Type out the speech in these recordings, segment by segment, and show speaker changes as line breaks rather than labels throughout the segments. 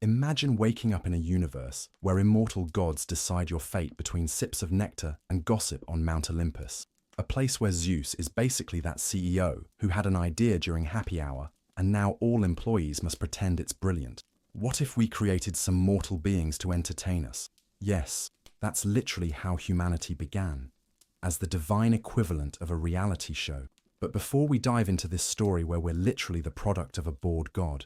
Imagine waking up in a universe where immortal gods decide your fate between sips of nectar and gossip on Mount Olympus. A place where Zeus is basically that CEO who had an idea during happy hour, and now all employees must pretend it's brilliant. What if we created some mortal beings to entertain us? Yes, that's literally how humanity began, as the divine equivalent of a reality show. But before we dive into this story where we're literally the product of a bored god,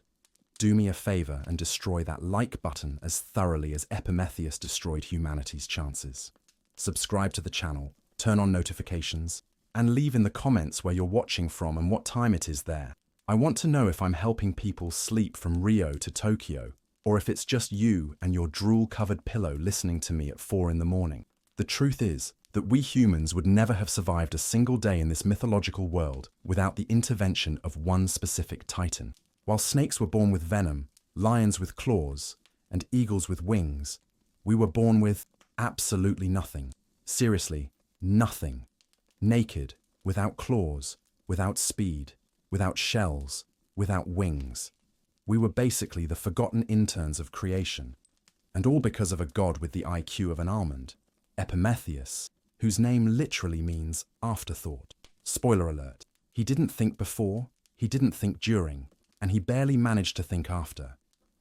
do me a favor and destroy that like button as thoroughly as Prometheus destroyed humanity's chances. Subscribe to the channel, turn on notifications, and leave in the comments where you're watching from and what time it is there. I want to know if I'm helping people sleep from Rio to Tokyo, or if it's just you and your drool-covered pillow listening to me at 4 in the morning. The truth is that we humans would never have survived a single day in this mythological world without the intervention of one specific titan. While snakes were born with venom, lions with claws, and eagles with wings, we were born with absolutely nothing. Seriously, nothing. Naked, without claws, without speed, without shells, without wings. We were basically the forgotten interns of creation, and all because of a god with the IQ of an almond, Prometheus, whose name literally means afterthought. Spoiler alert, he didn't think before, he didn't think during, and he barely managed to think after.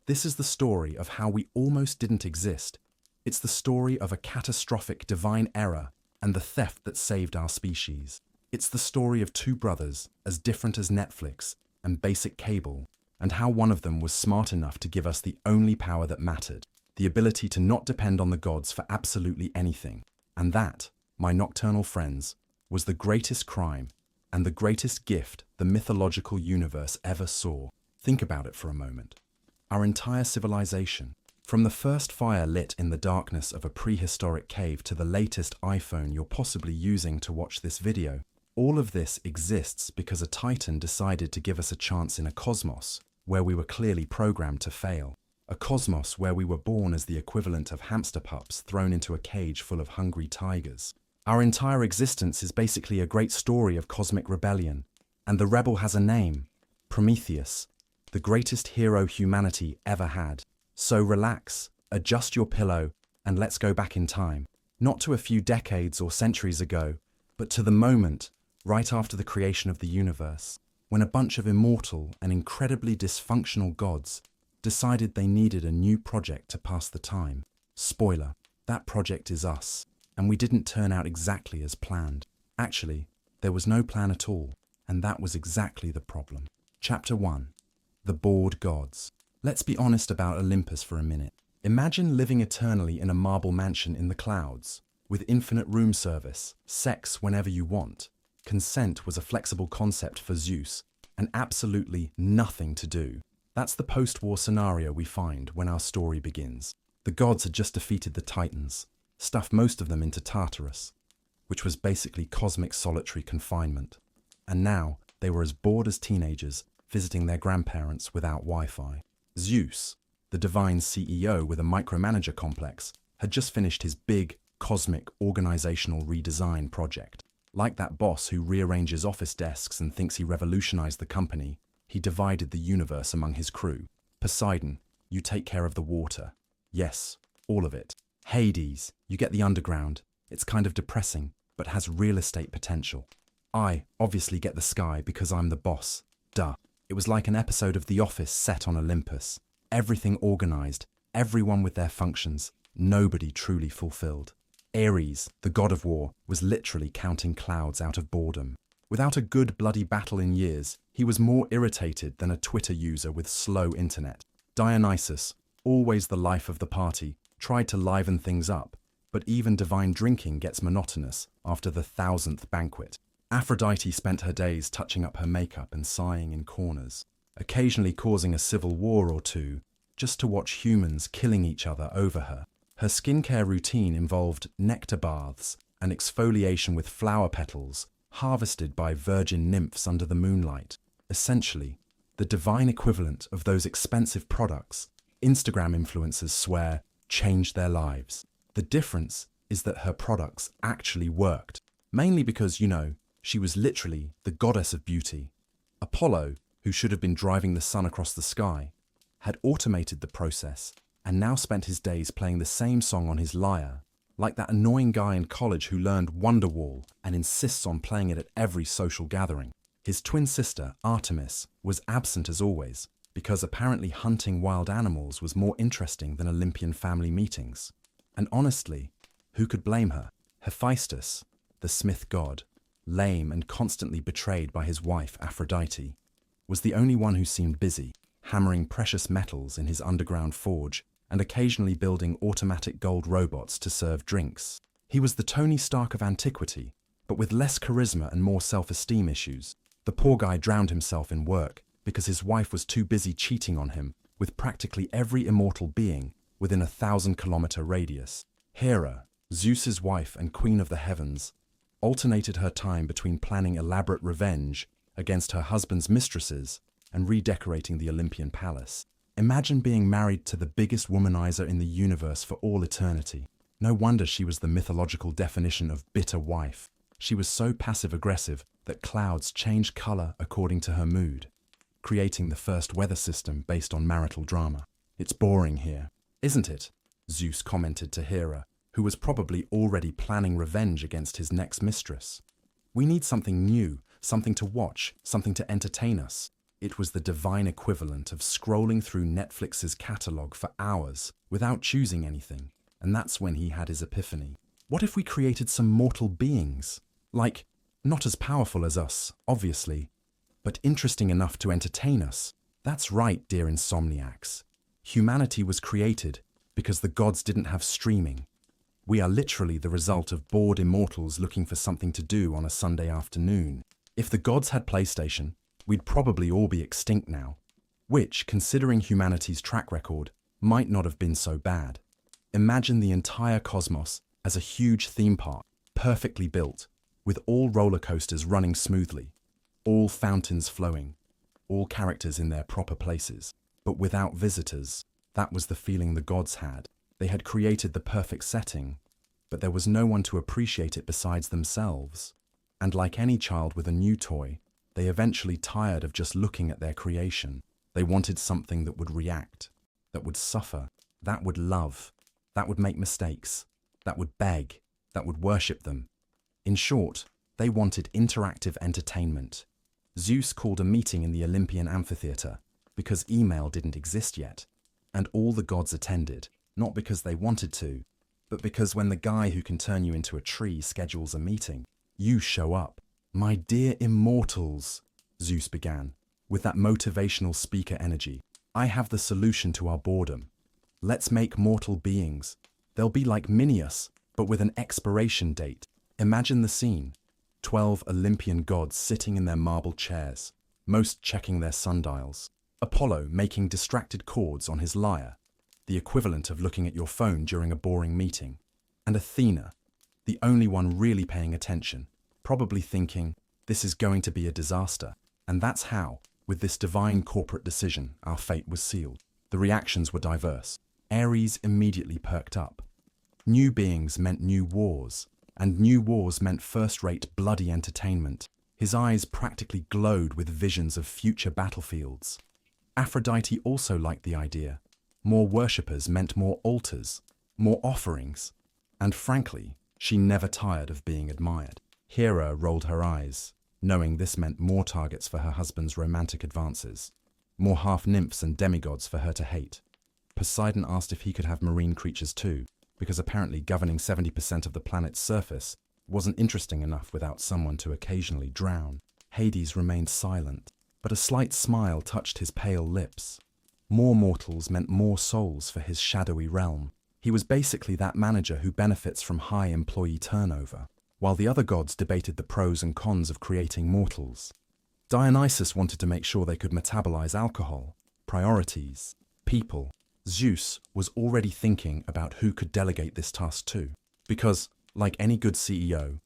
This is the story of how we almost didn't exist. It's the story of a catastrophic divine error and the theft that saved our species. It's the story of two brothers, as different as Netflix and basic cable, and how one of them was smart enough to give us the only power that mattered, the ability to not depend on the gods for absolutely anything. And that, my nocturnal friends, was the greatest crime and the greatest gift the mythological universe ever saw. Think about it for a moment. Our entire civilization, from the first fire lit in the darkness of a prehistoric cave to the latest iPhone you're possibly using to watch this video, all of this exists because a titan decided to give us a chance in a cosmos where we were clearly programmed to fail. A cosmos where we were born as the equivalent of hamster pups thrown into a cage full of hungry tigers. Our entire existence is basically a great story of cosmic rebellion, and the rebel has a name: Prometheus, the greatest hero humanity ever had. So relax, adjust your pillow, and let's go back in time. Not to a few decades or centuries ago, but to the moment, right after the creation of the universe, when a bunch of immortal and incredibly dysfunctional gods decided they needed a new project to pass the time. Spoiler, that project is us, and we didn't turn out exactly as planned. Actually, there was no plan at all, and that was exactly the problem. Chapter 1. The Bored Gods. Let's be honest about Olympus for a minute. Imagine living eternally in a marble mansion in the clouds, with infinite room service, sex whenever you want. Consent was a flexible concept for Zeus, and absolutely nothing to do. That's the post-war scenario we find when our story begins. The gods had just defeated the Titans, stuffed most of them into Tartarus, which was basically cosmic solitary confinement. And now they were as bored as teenagers visiting their grandparents without Wi-Fi. Zeus, the divine CEO with a micromanager complex, had just finished his big, cosmic organizational redesign project. Like that boss who rearranges office desks and thinks he revolutionized the company, he divided the universe among his crew. Poseidon, you take care of the water. Yes, all of it. Hades, you get the underground. It's kind of depressing, but has real estate potential. I obviously get the sky because I'm the boss. Duh. It was like an episode of The Office set on Olympus. Everything organized, everyone with their functions, nobody truly fulfilled. Ares, the god of war, was literally counting clouds out of boredom. Without a good bloody battle in years, he was more irritated than a Twitter user with slow internet. Dionysus, always the life of the party, tried to liven things up, but even divine drinking gets monotonous after the 1000th banquet. Aphrodite spent her days touching up her makeup and sighing in corners, occasionally causing a civil war or two, just to watch humans killing each other over her. Her skincare routine involved nectar baths and exfoliation with flower petals harvested by virgin nymphs under the moonlight. Essentially, the divine equivalent of those expensive products Instagram influencers swear changed their lives. The difference is that her products actually worked, mainly because, she was literally the goddess of beauty. Apollo, who should have been driving the sun across the sky, had automated the process and now spent his days playing the same song on his lyre, like that annoying guy in college who learned Wonderwall and insists on playing it at every social gathering. His twin sister, Artemis, was absent as always, because apparently hunting wild animals was more interesting than Olympian family meetings. And honestly, who could blame her? Hephaestus, the smith god, lame and constantly betrayed by his wife Aphrodite, was the only one who seemed busy, hammering precious metals in his underground forge and occasionally building automatic gold robots to serve drinks. He was the Tony Stark of antiquity, but with less charisma and more self-esteem issues. The poor guy drowned himself in work because his wife was too busy cheating on him with practically every immortal being within a 1,000-kilometer radius. Hera, Zeus's wife and queen of the heavens, alternated her time between planning elaborate revenge against her husband's mistresses and redecorating the Olympian palace. Imagine being married to the biggest womanizer in the universe for all eternity. No wonder she was the mythological definition of bitter wife. She was so passive-aggressive that clouds changed color according to her mood, creating the first weather system based on marital drama. "It's boring here, isn't it?" Zeus commented to Hera, who was probably already planning revenge against his next mistress. "We need something new, something to watch, something to entertain us." It was the divine equivalent of scrolling through Netflix's catalog for hours without choosing anything, and that's when he had his epiphany. What if we created some mortal beings? Like, not as powerful as us, obviously, but interesting enough to entertain us. That's right, dear insomniacs. Humanity was created because the gods didn't have streaming. We are literally the result of bored immortals looking for something to do on a Sunday afternoon. If the gods had PlayStation, we'd probably all be extinct now, which, considering humanity's track record, might not have been so bad. Imagine the entire cosmos as a huge theme park, perfectly built, with all roller coasters running smoothly, all fountains flowing, all characters in their proper places, but without visitors. That was the feeling the gods had. They had created the perfect setting, but there was no one to appreciate it besides themselves. And like any child with a new toy, they eventually tired of just looking at their creation. They wanted something that would react, that would suffer, that would love, that would make mistakes, that would beg, that would worship them. In short, they wanted interactive entertainment. Zeus called a meeting in the Olympian amphitheater because email didn't exist yet, and all the gods attended, not because they wanted to, but because when the guy who can turn you into a tree schedules a meeting, you show up. "My dear immortals," Zeus began, with that motivational speaker energy, "I have the solution to our boredom. Let's make mortal beings. They'll be like Minius, but with an expiration date. Imagine the scene. 12 Olympian gods sitting in their marble chairs, most checking their sundials. Apollo making distracted chords on his lyre, the equivalent of looking at your phone during a boring meeting. And Athena, the only one really paying attention, probably thinking, this is going to be a disaster. And that's how, with this divine corporate decision, our fate was sealed. The reactions were diverse. Ares immediately perked up. New beings meant new wars, and new wars meant first-rate bloody entertainment. His eyes practically glowed with visions of future battlefields. Aphrodite also liked the idea. More worshippers meant more altars, more offerings, and frankly, she never tired of being admired. Hera rolled her eyes, knowing this meant more targets for her husband's romantic advances, more half-nymphs and demigods for her to hate. Poseidon asked if he could have marine creatures too, because apparently governing 70% of the planet's surface wasn't interesting enough without someone to occasionally drown. Hades remained silent, but a slight smile touched his pale lips. More mortals meant more souls for his shadowy realm. He was basically that manager who benefits from high employee turnover, while the other gods debated the pros and cons of creating mortals. Dionysus wanted to make sure they could metabolize alcohol, priorities, people. Zeus was already thinking about who could delegate this task to, because, like any good CEO,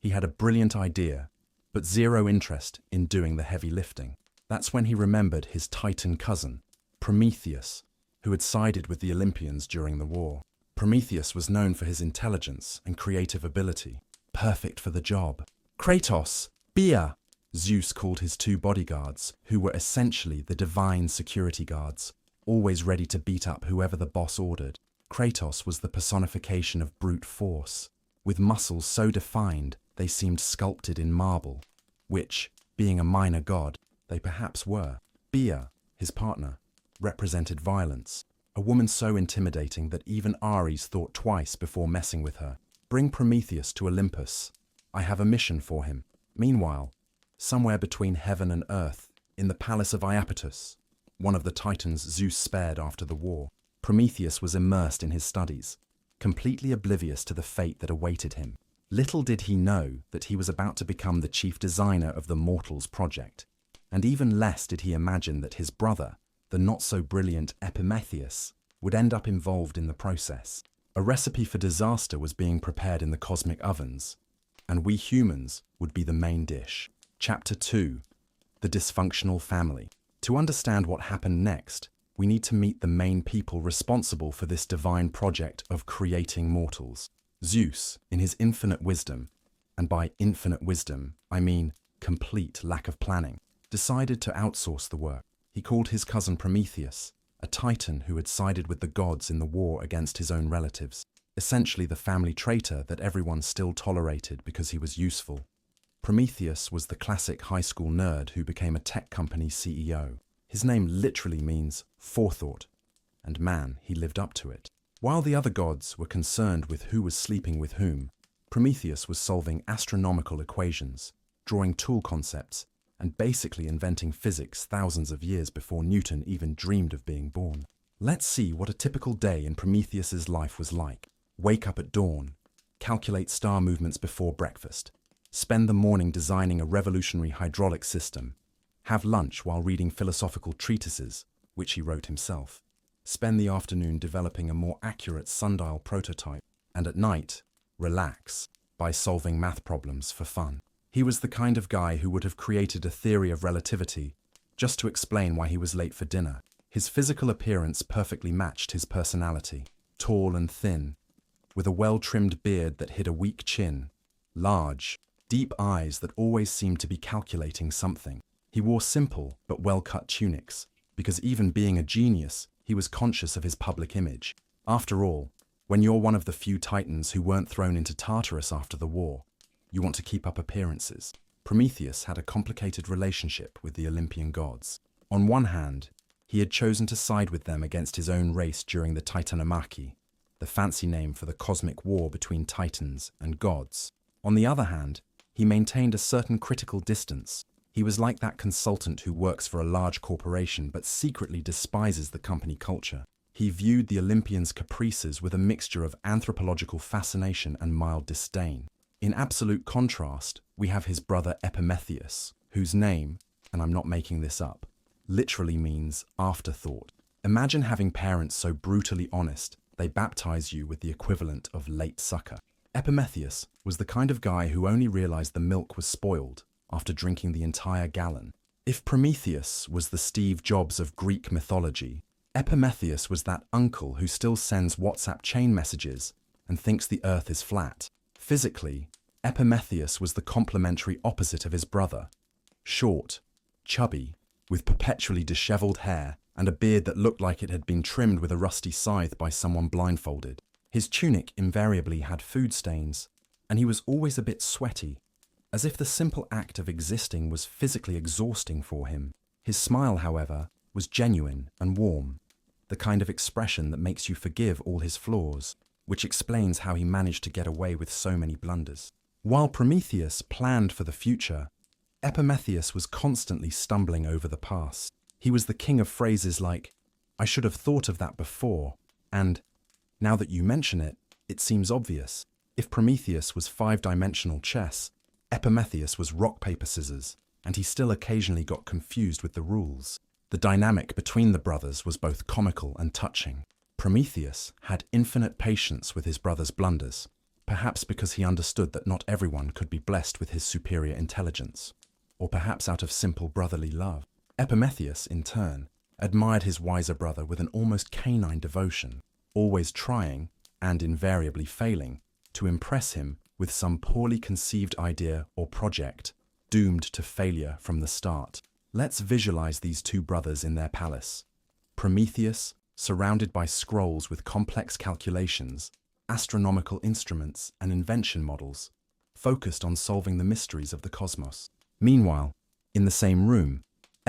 he had a brilliant idea, but zero interest in doing the heavy lifting. That's when he remembered his Titan cousin, Prometheus, who had sided with the Olympians during the war. Prometheus was known for his intelligence and creative ability, perfect for the job. "Kratos, beer!" Zeus called his two bodyguards, who were essentially the divine security guards. always ready to beat up whoever the boss ordered. Kratos was the personification of brute force, with muscles so defined they seemed sculpted in marble, which, being a minor god, they perhaps were. Bia, his partner, represented violence, a woman so intimidating that even Ares thought twice before messing with her. Bring Prometheus to Olympus. I have a mission for him. Meanwhile, somewhere between heaven and earth, in the palace of Iapetus, one of the titans Zeus spared after the war, Prometheus was immersed in his studies, completely oblivious to the fate that awaited him. Little did he know that he was about to become the chief designer of the Mortals project, and even less did he imagine that his brother, the not-so-brilliant Prometheus, would end up involved in the process. A recipe for disaster was being prepared in the cosmic ovens, and we humans would be the main dish. Chapter 2. The Dysfunctional Family. To understand what happened next, we need to meet the main people responsible for this divine project of creating mortals. Zeus, in his infinite wisdom, and by infinite wisdom, I mean complete lack of planning, decided to outsource the work. He called his cousin Prometheus, a titan who had sided with the gods in the war against his own relatives, essentially the family traitor that everyone still tolerated because he was useful. Prometheus was the classic high school nerd who became a tech company CEO. His name literally means forethought, and man, he lived up to it. While the other gods were concerned with who was sleeping with whom, Prometheus was solving astronomical equations, drawing tool concepts, and basically inventing physics thousands of years before Newton even dreamed of being born. Let's see what a typical day in Prometheus's life was like. Wake up at dawn, calculate star movements before breakfast, spend the morning designing a revolutionary hydraulic system, have lunch while reading philosophical treatises, which he wrote himself, spend the afternoon developing a more accurate sundial prototype, and at night, relax by solving math problems for fun. He was the kind of guy who would have created a theory of relativity just to explain why he was late for dinner. His physical appearance perfectly matched his personality. Tall and thin, with a well-trimmed beard that hid a weak chin, large, deep eyes that always seemed to be calculating something. He wore simple but well-cut tunics, because even being a genius, he was conscious of his public image. After all, when you're one of the few titans who weren't thrown into Tartarus after the war, you want to keep up appearances. Prometheus had a complicated relationship with the Olympian gods. On one hand, he had chosen to side with them against his own race during the Titanomachy, the fancy name for the cosmic war between titans and gods. On the other hand, he maintained a certain critical distance. He was like that consultant who works for a large corporation but secretly despises the company culture. He viewed the Olympians' caprices with a mixture of anthropological fascination and mild disdain. In absolute contrast, we have his brother Prometheus, whose name, and I'm not making this up, literally means afterthought. Imagine having parents so brutally honest, they baptize you with the equivalent of late sucker. Prometheus was the kind of guy who only realized the milk was spoiled after drinking the entire gallon. If Prometheus was the Steve Jobs of Greek mythology, Prometheus was that uncle who still sends WhatsApp chain messages and thinks the earth is flat. Physically, Prometheus was the complementary opposite of his brother. Short, chubby, with perpetually disheveled hair and a beard that looked like it had been trimmed with a rusty scythe by someone blindfolded. His tunic invariably had food stains, and he was always a bit sweaty, as if the simple act of existing was physically exhausting for him. His smile, however, was genuine and warm, the kind of expression that makes you forgive all his flaws, which explains how he managed to get away with so many blunders. While Prometheus planned for the future, Prometheus was constantly stumbling over the past. He was the king of phrases like, "I should have thought of that before," and "now that you mention it, it seems obvious." If Prometheus was five-dimensional chess, Prometheus was rock, paper, scissors, and he still occasionally got confused with the rules. The dynamic between the brothers was both comical and touching. Prometheus had infinite patience with his brother's blunders, perhaps because he understood that not everyone could be blessed with his superior intelligence, or perhaps out of simple brotherly love. Prometheus, in turn, admired his wiser brother with an almost canine devotion, always trying, and invariably failing, to impress him with some poorly conceived idea or project, doomed to failure from the start. Let's visualize these two brothers in their palace. Prometheus, surrounded by scrolls with complex calculations, astronomical instruments, and invention models, focused on solving the mysteries of the cosmos. Meanwhile, in the same room,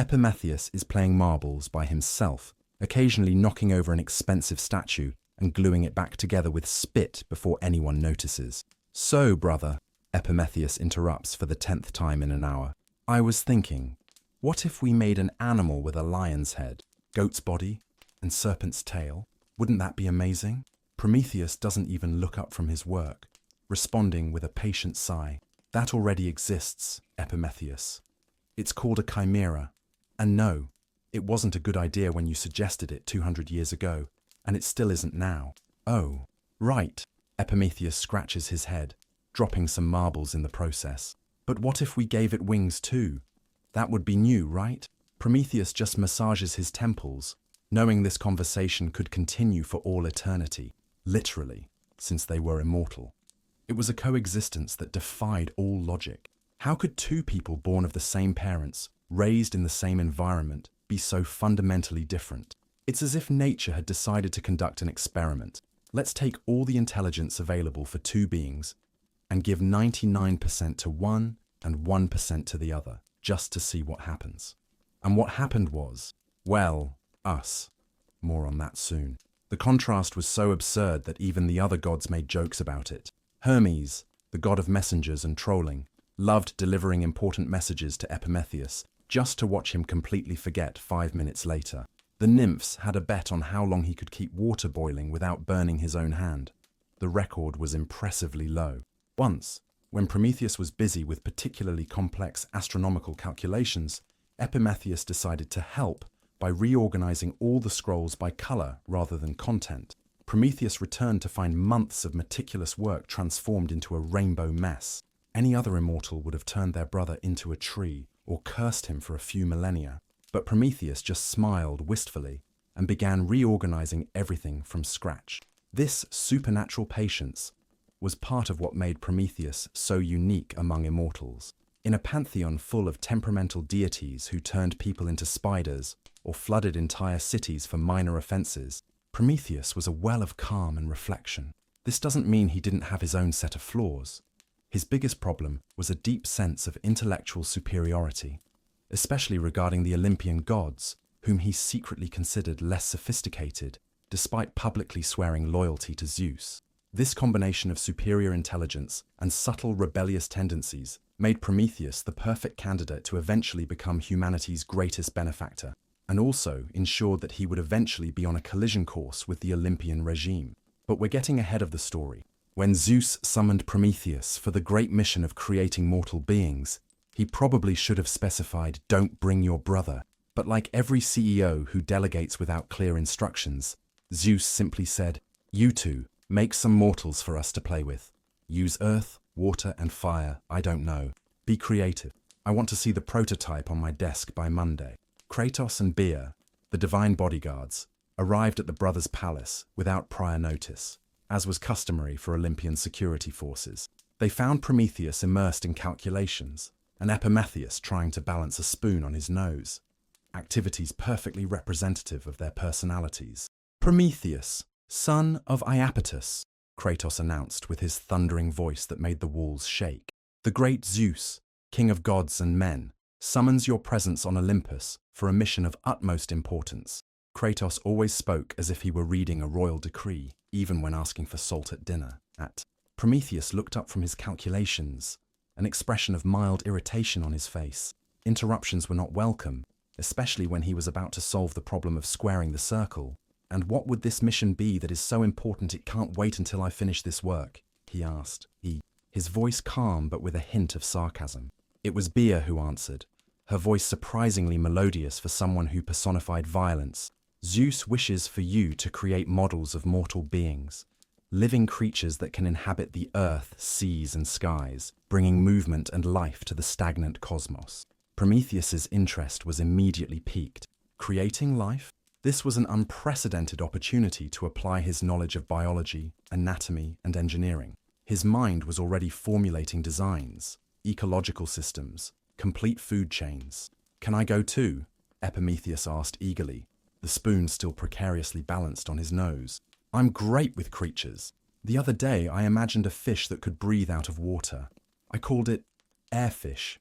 Prometheus is playing marbles by himself, occasionally knocking over an expensive statue and gluing it back together with spit before anyone notices. "So, brother," Prometheus interrupts for the 10th time in an hour, "I was thinking, what if we made an animal with a lion's head, goat's body, and serpent's tail? Wouldn't that be amazing?" Prometheus doesn't even look up from his work, responding with a patient sigh. "That already exists, Prometheus. It's called a chimera. And no, it wasn't a good idea when you suggested it 200 years ago, and it still isn't now." "Oh, right." Prometheus scratches his head, dropping some marbles in the process. "But what if we gave it wings too? That would be new, right?" Prometheus just massages his temples, knowing this conversation could continue for all eternity, literally, since they were immortal. It was a coexistence that defied all logic. How could two people born of the same parents, raised in the same environment, be so fundamentally different? It's as if nature had decided to conduct an experiment. Let's take all the intelligence available for two beings and give 99% to one and 1% to the other, just to see what happens. And what happened was, well, us. More on that soon. The contrast was so absurd that even the other gods made jokes about it. Hermes, the god of messengers and trolling, loved delivering important messages to Prometheus, just to watch him completely forget 5 minutes later. The nymphs had a bet on how long he could keep water boiling without burning his own hand. The record was impressively low. Once, when Prometheus was busy with particularly complex astronomical calculations, Prometheus decided to help by reorganizing all the scrolls by color rather than content. Prometheus returned to find months of meticulous work transformed into a rainbow mess. Any other immortal would have turned their brother into a tree or cursed him for a few millennia. But Prometheus just smiled wistfully and began reorganizing everything from scratch. This supernatural patience was part of what made Prometheus so unique among immortals. In a pantheon full of temperamental deities who turned people into spiders or flooded entire cities for minor offenses, Prometheus was a well of calm and reflection. This doesn't mean he didn't have his own set of flaws. His biggest problem was a deep sense of intellectual superiority, especially regarding the Olympian gods, whom he secretly considered less sophisticated, despite publicly swearing loyalty to Zeus. This combination of superior intelligence and subtle rebellious tendencies made Prometheus the perfect candidate to eventually become humanity's greatest benefactor, and also ensured that he would eventually be on a collision course with the Olympian regime. But we're getting ahead of the story. When Zeus summoned Prometheus for the great mission of creating mortal beings, he probably should have specified, "Don't bring your brother." But like every CEO who delegates without clear instructions, Zeus simply said, "You two, make some mortals for us to play with. Use earth, water, and fire, I don't know. Be creative. I want to see the prototype on my desk by Monday." Kratos and Bia, the divine bodyguards, arrived at the brothers' palace without prior notice, as was customary for Olympian security forces. They found Prometheus immersed in calculations, and Prometheus trying to balance a spoon on his nose. Activities perfectly representative of their personalities. "Prometheus, son of Iapetus," Kratos announced with his thundering voice that made the walls shake. "The great Zeus, king of gods and men, summons your presence on Olympus for a mission of utmost importance." Kratos always spoke as if he were reading a royal decree, even when asking for salt at dinner. Prometheus looked up from his calculations, an expression of mild irritation on his face. Interruptions were not welcome, especially when he was about to solve the problem of squaring the circle. "And what would this mission be that is so important it can't wait until I finish this work?" he asked, his voice calm but with a hint of sarcasm. It was Bia who answered, her voice surprisingly melodious for someone who personified violence. "Zeus wishes for you to create models of mortal beings, living creatures that can inhabit the earth, seas, and skies, bringing movement and life to the stagnant cosmos." Prometheus's interest was immediately piqued. Creating life? This was an unprecedented opportunity to apply his knowledge of biology, anatomy, and engineering. His mind was already formulating designs, ecological systems, complete food chains. "Can I go too?" Prometheus asked eagerly, the the spoon still precariously balanced on his nose. I'm great with creatures. The other day I imagined a fish that could breathe out of water. I called it airfish.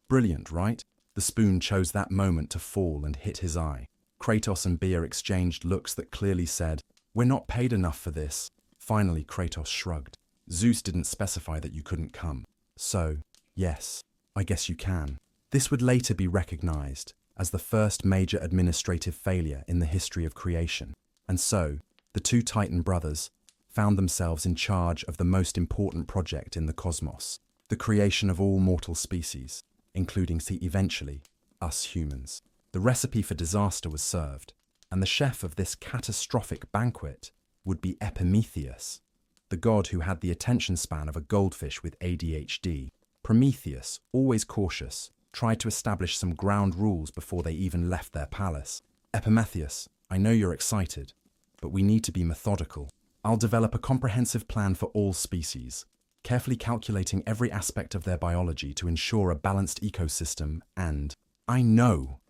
Brilliant, right? The spoon chose that moment to fall and hit his eye. Kratos and Bea exchanged looks that clearly said, "We're not paid enough for this." Finally, Kratos shrugged. "Zeus didn't specify that you couldn't come. So, yes, I guess you can." This would later be recognized as the first major administrative failure in the history of creation. And so, the two Titan brothers found themselves in charge of the most important project in the cosmos, the creation of all mortal species, including, eventually, us humans. The recipe for disaster was served, and the chef of this catastrophic banquet would be Prometheus, the god who had the attention span of a goldfish with ADHD. Prometheus, always cautious, tried to establish some ground rules before they even left their palace. "Prometheus, I know you're excited, but we need to be methodical. I'll develop a comprehensive plan for all species, carefully calculating every aspect of their biology to ensure a balanced ecosystem and—" "I know,"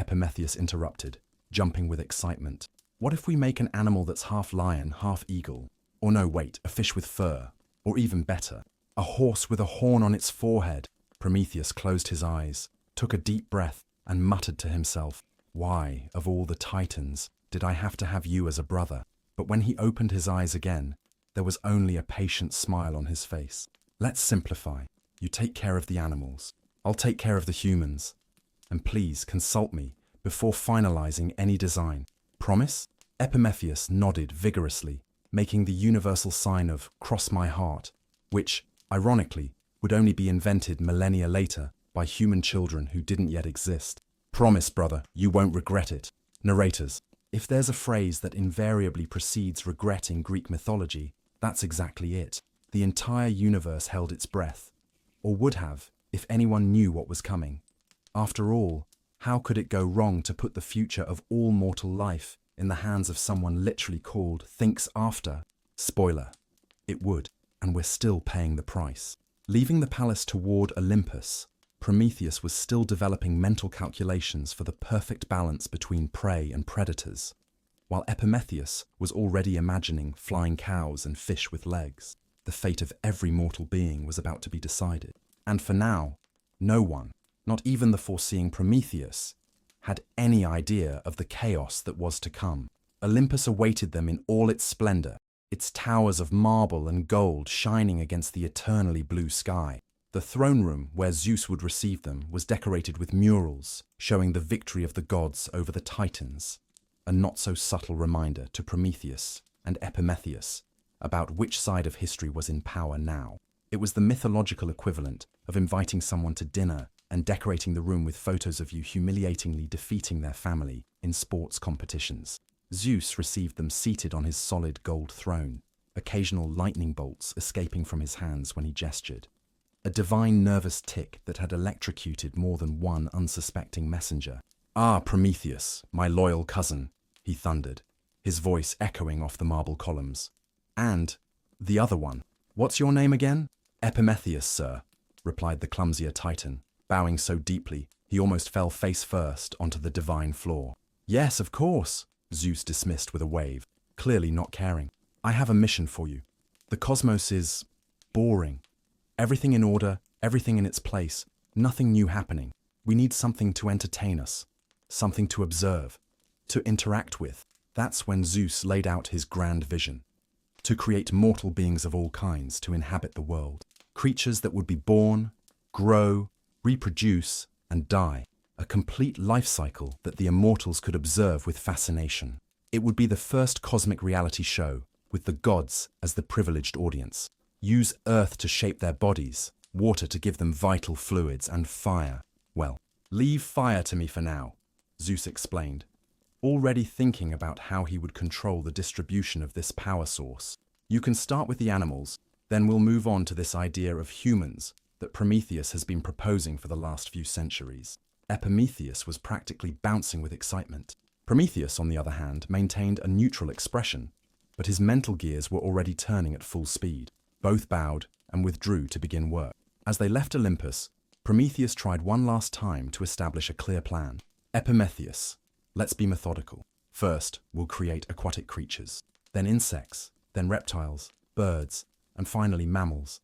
Prometheus interrupted, jumping with excitement. "What if we make an animal that's half lion, half eagle? Or no, wait, a fish with fur. Or even better, a horse with a horn on its forehead." Prometheus closed his eyes, took a deep breath, and muttered to himself, "Why, of all the Titans, did I have to have you as a brother?" But when he opened his eyes again, there was only a patient smile on his face. "Let's simplify. You take care of the animals. I'll take care of the humans. And please consult me before finalizing any design. Promise?" Prometheus nodded vigorously, making the universal sign of "cross my heart," which, ironically, would only be invented millennia later by human children who didn't yet exist. "Promise, brother, you won't regret it." Narrators, if there's a phrase that invariably precedes regret in Greek mythology, that's exactly it. The entire universe held its breath, or would have if anyone knew what was coming. After all, how could it go wrong to put the future of all mortal life in the hands of someone literally called Thinks After? Spoiler, it would, and we're still paying the price. Leaving the palace toward Olympus, Prometheus was still developing mental calculations for the perfect balance between prey and predators, while Prometheus was already imagining flying cows and fish with legs. The fate of every mortal being was about to be decided. And for now, no one, not even the foreseeing Prometheus, had any idea of the chaos that was to come. Olympus awaited them in all its splendor, its towers of marble and gold shining against the eternally blue sky. The throne room where Zeus would receive them was decorated with murals showing the victory of the gods over the Titans, a not-so-subtle reminder to Prometheus and Prometheus about which side of history was in power now. It was the mythological equivalent of inviting someone to dinner and decorating the room with photos of you humiliatingly defeating their family in sports competitions. Zeus received them seated on his solid gold throne, occasional lightning bolts escaping from his hands when he gestured. A divine nervous tick that had electrocuted more than one unsuspecting messenger. "Ah, Prometheus, my loyal cousin," he thundered, his voice echoing off the marble columns. "And the other one. What's your name again?" "Prometheus, sir," replied the clumsier Titan, bowing so deeply he almost fell face first onto the divine floor. "Yes, of course," Zeus dismissed with a wave, clearly not caring. "I have a mission for you. The cosmos is boring. Everything in order, everything in its place, nothing new happening. We need something to entertain us, something to observe, to interact with." That's when Zeus laid out his grand vision: to create mortal beings of all kinds to inhabit the world. Creatures that would be born, grow, reproduce, and die. A complete life cycle that the immortals could observe with fascination. It would be the first cosmic reality show, with the gods as the privileged audience. Use earth to shape their bodies, water to give them vital fluids, and fire. Well, leave fire to me for now, Zeus explained, already thinking about how he would control the distribution of this power source. You can start with the animals, then we'll move on to this idea of humans that Prometheus has been proposing for the last few centuries. Prometheus was practically bouncing with excitement. Prometheus, on the other hand, maintained a neutral expression, but his mental gears were already turning at full speed. Both bowed and withdrew to begin work. As they left Olympus, Prometheus tried one last time to establish a clear plan. "Prometheus, let's be methodical. First, we'll create aquatic creatures, then insects, then reptiles, birds, and finally mammals.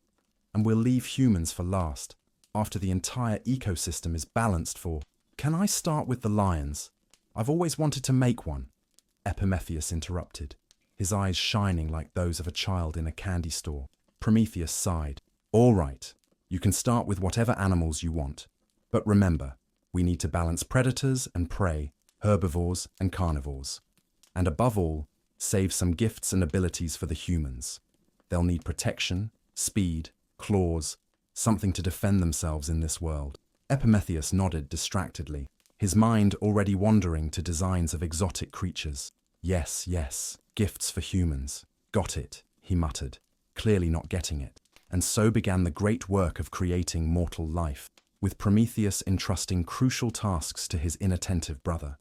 And we'll leave humans for last, after the entire ecosystem is balanced for... Can I start with the lions? I've always wanted to make one. Prometheus interrupted, his eyes shining like those of a child in a candy store. Prometheus sighed. All right, you can start with whatever animals you want. But remember, we need to balance predators and prey, herbivores and carnivores. And above all, save some gifts and abilities for the humans. They'll need protection, speed, claws, something to defend themselves in this world. Prometheus nodded distractedly, his mind already wandering to designs of exotic creatures. Yes, yes, gifts for humans. Got it, he muttered, clearly not getting it. And so began the great work of creating mortal life, with Prometheus entrusting crucial tasks to his inattentive brother,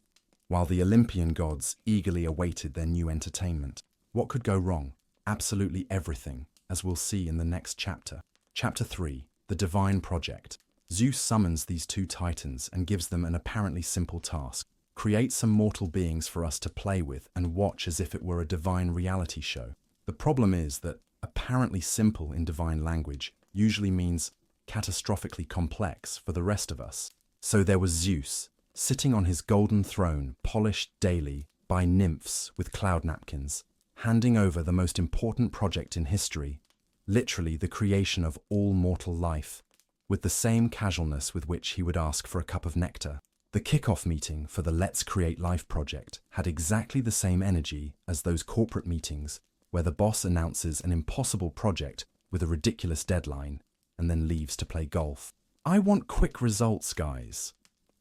while the Olympian gods eagerly awaited their new entertainment. What could go wrong? Absolutely everything, as we'll see in the next chapter. Chapter 3, The Divine Project. Zeus summons these two titans and gives them an apparently simple task. Create some mortal beings for us to play with and watch as if it were a divine reality show. The problem is that apparently simple in divine language usually means catastrophically complex for the rest of us. So there was Zeus, sitting on his golden throne, polished daily by nymphs with cloud napkins, handing over the most important project in history, literally the creation of all mortal life, with the same casualness with which he would ask for a cup of nectar. The kickoff meeting for the Let's Create Life project had exactly the same energy as those corporate meetings where the boss announces an impossible project with a ridiculous deadline and then leaves to play golf. I want quick results, guys.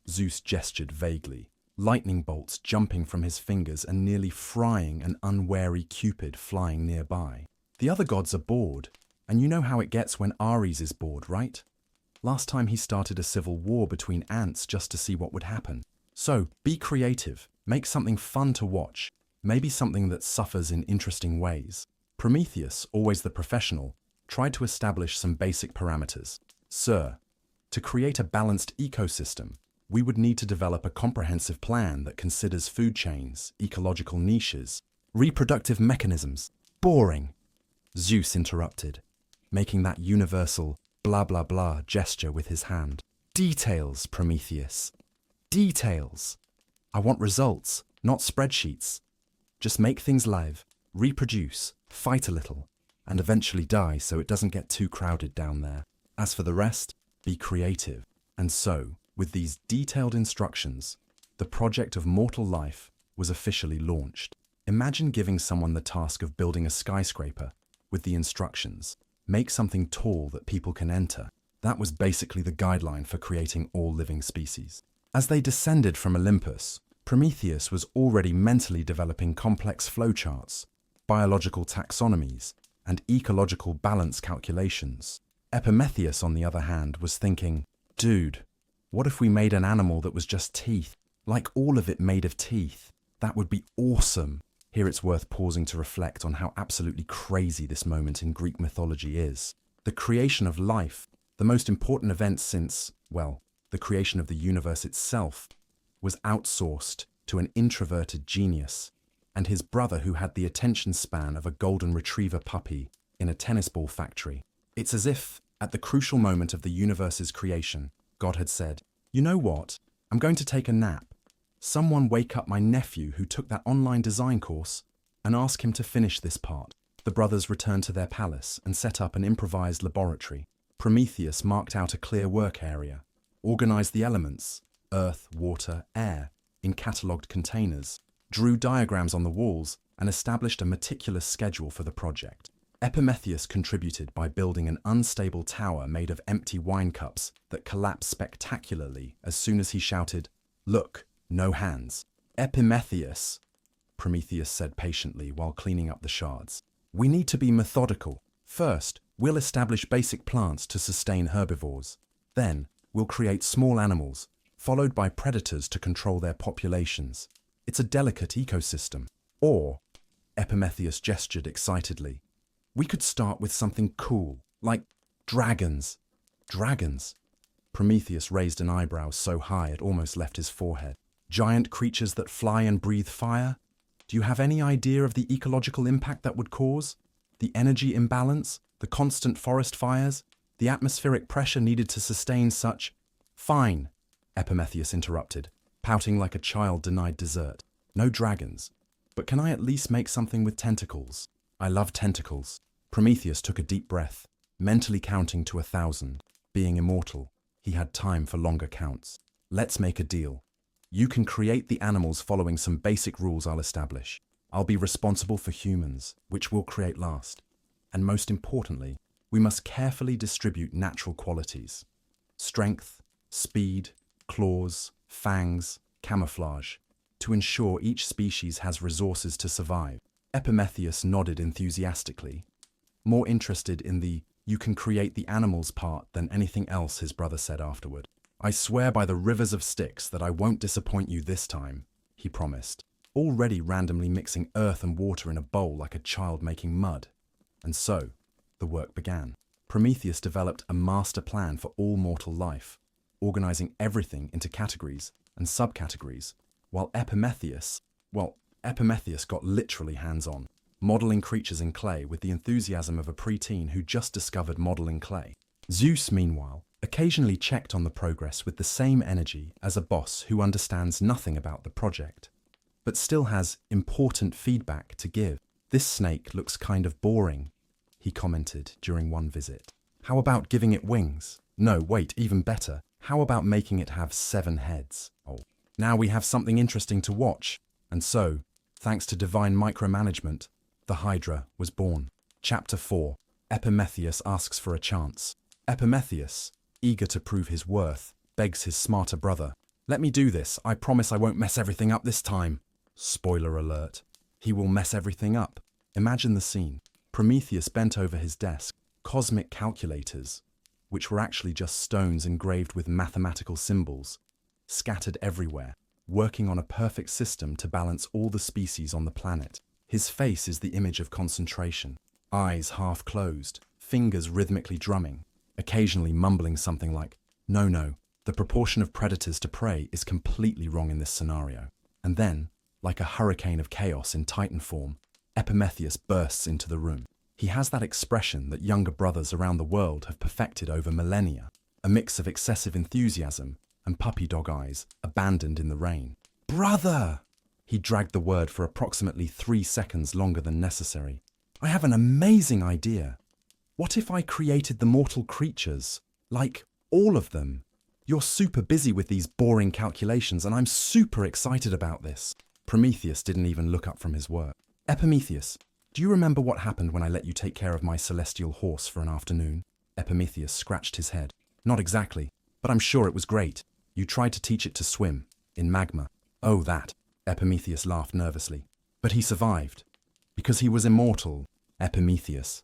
Zeus gestured vaguely, lightning bolts jumping from his fingers and nearly frying an unwary Cupid flying nearby. The other gods are bored, and you know how it gets when Ares is bored, right? Last time he started a civil war between ants just to see what would happen. So, be creative, make something fun to watch, maybe something that suffers in interesting ways. Prometheus, always the professional, tried to establish some basic parameters. Sir, to create a balanced ecosystem, we would need to develop a comprehensive plan that considers food chains, ecological niches, reproductive mechanisms. Boring. Zeus interrupted, making that universal blah blah blah gesture with his hand. Details, Prometheus. Details. I want results, not spreadsheets. Just make things live, reproduce, fight a little, and eventually die so it doesn't get too crowded down there. As for the rest, be creative. And so, with these detailed instructions, the project of mortal life was officially launched. Imagine giving someone the task of building a skyscraper with the instructions, make something tall that people can enter. That was basically the guideline for creating all living species. As they descended from Olympus, Prometheus was already mentally developing complex flowcharts, biological taxonomies, and ecological balance calculations. Prometheus, on the other hand, was thinking, dude, what if we made an animal that was just teeth, like all of it made of teeth? That would be awesome. Here it's worth pausing to reflect on how absolutely crazy this moment in Greek mythology is. The creation of life, the most important event since, well, the creation of the universe itself, was outsourced to an introverted genius and his brother who had the attention span of a golden retriever puppy in a tennis ball factory. It's as if, at the crucial moment of the universe's creation, God had said, you know what, I'm going to take a nap. Someone wake up my nephew who took that online design course and ask him to finish this part. The brothers returned to their palace and set up an improvised laboratory. Prometheus marked out a clear work area, organized the elements, earth, water, air, in catalogued containers, drew diagrams on the walls, and established a meticulous schedule for the project. Prometheus contributed by building an unstable tower made of empty wine cups that collapsed spectacularly as soon as he shouted, "Look, no hands." Prometheus said patiently while cleaning up the shards. We need to be methodical. First, we'll establish basic plants to sustain herbivores. Then, we'll create small animals, followed by predators to control their populations. It's a delicate ecosystem. Or, Prometheus gestured excitedly, we could start with something cool, like dragons. Dragons? Prometheus raised an eyebrow so high it almost left his forehead. Giant creatures that fly and breathe fire? Do you have any idea of the ecological impact that would cause? The energy imbalance? The constant forest fires? The atmospheric pressure needed to sustain such? Fine, Prometheus interrupted, pouting like a child denied dessert. No dragons. But can I at least make something with tentacles? I love tentacles. Prometheus took a deep breath, mentally counting to 1,000. Being immortal, he had time for longer counts. Let's make a deal. You can create the animals following some basic rules I'll establish. I'll be responsible for humans, which we'll create last. And most importantly, we must carefully distribute natural qualities. Strength, speed, claws, fangs, camouflage, to ensure each species has resources to survive. Prometheus nodded enthusiastically, more interested in the "you can create the animals" part than anything else his brother said afterward. I swear by the rivers of sticks that I won't disappoint you this time, he promised, already randomly mixing earth and water in a bowl like a child making mud. And so, the work began. Prometheus developed a master plan for all mortal life, organizing everything into categories and subcategories, while Prometheus got literally hands-on, modeling creatures in clay with the enthusiasm of a preteen who just discovered modeling clay. Zeus, meanwhile, occasionally checked on the progress with the same energy as a boss who understands nothing about the project, but still has important feedback to give. This snake looks kind of boring, he commented during one visit. How about giving it wings? No, wait, even better. How about making it have 7 heads? Oh, now we have something interesting to watch. And so, thanks to divine micromanagement, the Hydra was born. Chapter 4. Prometheus asks for a chance. Prometheus, eager to prove his worth, begs his smarter brother, "Let me do this. I promise I won't mess everything up this time." Spoiler alert. He will mess everything up. Imagine the scene. Prometheus bent over his desk, cosmic calculators, which were actually just stones engraved with mathematical symbols, scattered everywhere, working on a perfect system to balance all the species on the planet. His face is the image of concentration, eyes half closed, fingers rhythmically drumming, occasionally mumbling something like, "No, the proportion of predators to prey is completely wrong in this scenario." And then, like a hurricane of chaos in Titan form, Prometheus bursts into the room. He has that expression that younger brothers around the world have perfected over millennia, a mix of excessive enthusiasm and puppy dog eyes abandoned in the rain. "Brother!" He dragged the word for approximately 3 seconds longer than necessary. "I have an amazing idea. What if I created the mortal creatures? Like, all of them? You're super busy with these boring calculations, and I'm super excited about this." Prometheus didn't even look up from his work. "Prometheus, do you remember what happened when I let you take care of my celestial horse for an afternoon?" Prometheus scratched his head. "Not exactly, but I'm sure it was great. You tried to teach it to swim, in magma." "Oh, that." Prometheus laughed nervously. "But he survived. Because he was immortal." "Prometheus,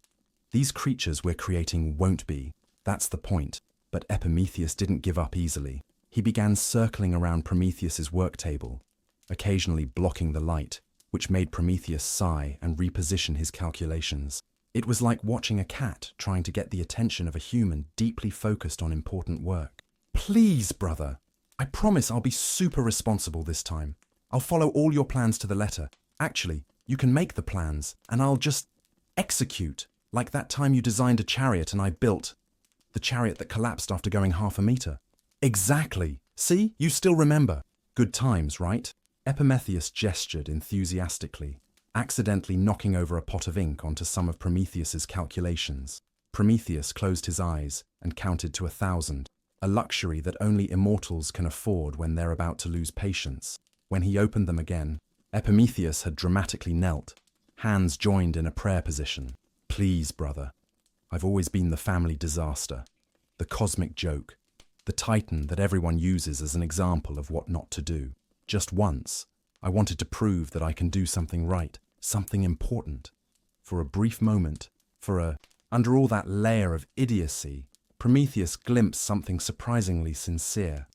these creatures we're creating won't be. That's the point." But Prometheus didn't give up easily. He began circling around Prometheus's work table, occasionally blocking the light, which made Prometheus sigh and reposition his calculations. It was like watching a cat trying to get the attention of a human deeply focused on important work. "Please, brother. I promise I'll be super responsible this time. I'll follow all your plans to the letter. Actually, you can make the plans, and I'll just execute, like that time you designed a chariot and I built the chariot that collapsed after going half a meter." "Exactly. See, you still remember. Good times, right?" Prometheus gestured enthusiastically, accidentally knocking over a pot of ink onto some of Prometheus's calculations. Prometheus closed his eyes and counted to 1,000, a luxury that only immortals can afford when they're about to lose patience. When he opened them again, Prometheus had dramatically knelt, hands joined in a prayer position. "Please, brother. I've always been the family disaster, the cosmic joke, the titan that everyone uses as an example of what not to do. Just once, I wanted to prove that I can do something right, something important. For a brief moment, under all that layer of idiocy, Prometheus glimpsed something surprisingly sincere.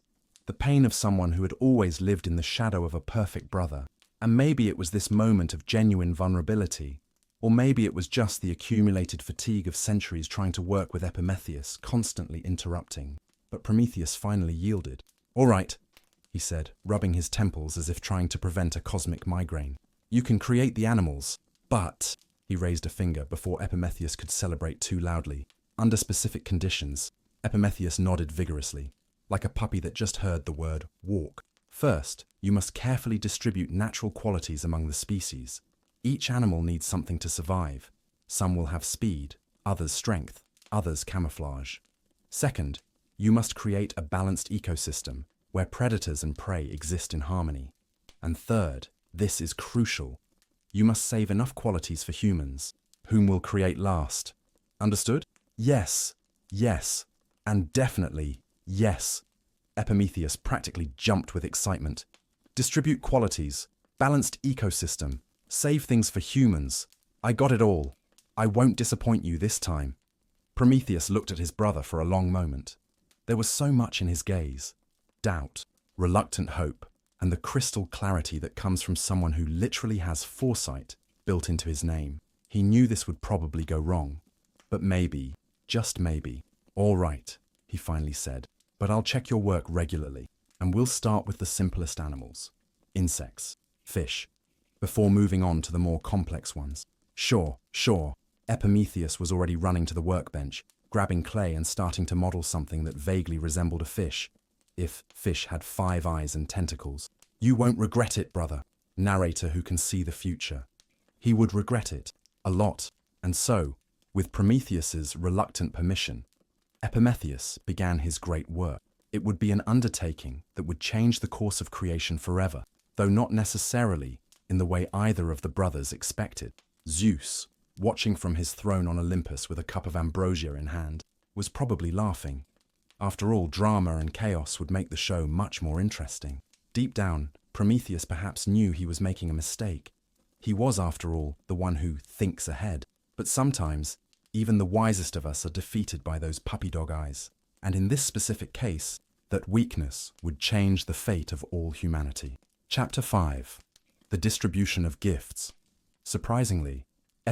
The pain of someone who had always lived in the shadow of a perfect brother. And maybe it was this moment of genuine vulnerability, or maybe it was just the accumulated fatigue of centuries trying to work with Prometheus, constantly interrupting. But Prometheus finally yielded. "All right, he said, rubbing his temples as if trying to prevent a cosmic migraine. You can create the animals, but, he raised a finger before Prometheus could celebrate too loudly. Under specific conditions, Prometheus nodded vigorously, like a puppy that just heard the word walk. First, you must carefully distribute natural qualities among the species. Each animal needs something to survive. Some will have speed, others strength, others camouflage. Second, you must create a balanced ecosystem where predators and prey exist in harmony. And third, this is crucial. You must save enough qualities for humans, whom will create last. Understood? Yes, yes, and definitely yes. Prometheus practically jumped with excitement. Distribute qualities, balanced ecosystem, save things for humans. I got it all. I won't disappoint you this time. Prometheus looked at his brother for a long moment. There was so much in his gaze. Doubt, reluctant hope, and the crystal clarity that comes from someone who literally has foresight built into his name. He knew this would probably go wrong. But maybe, just maybe. All right, he finally said, but I'll check your work regularly, and we'll start with the simplest animals. Insects, fish, before moving on to the more complex ones. Sure. Prometheus was already running to the workbench, grabbing clay and starting to model something that vaguely resembled a fish. If fish had 5 eyes and tentacles. You won't regret it, brother. Narrator who can see the future. He would regret it. A lot. And so, with Prometheus's reluctant permission, Prometheus began his great work. It would be an undertaking that would change the course of creation forever, though not necessarily in the way either of the brothers expected. Zeus, watching from his throne on Olympus with a cup of ambrosia in hand, was probably laughing. After all, drama and chaos would make the show much more interesting. Deep down, Prometheus perhaps knew he was making a mistake. He was, after all, the one who thinks ahead. But sometimes, even the wisest of us are defeated by those puppy dog eyes. And in this specific case, that weakness would change the fate of all humanity. Chapter 5. The Distribution of Gifts. Surprisingly,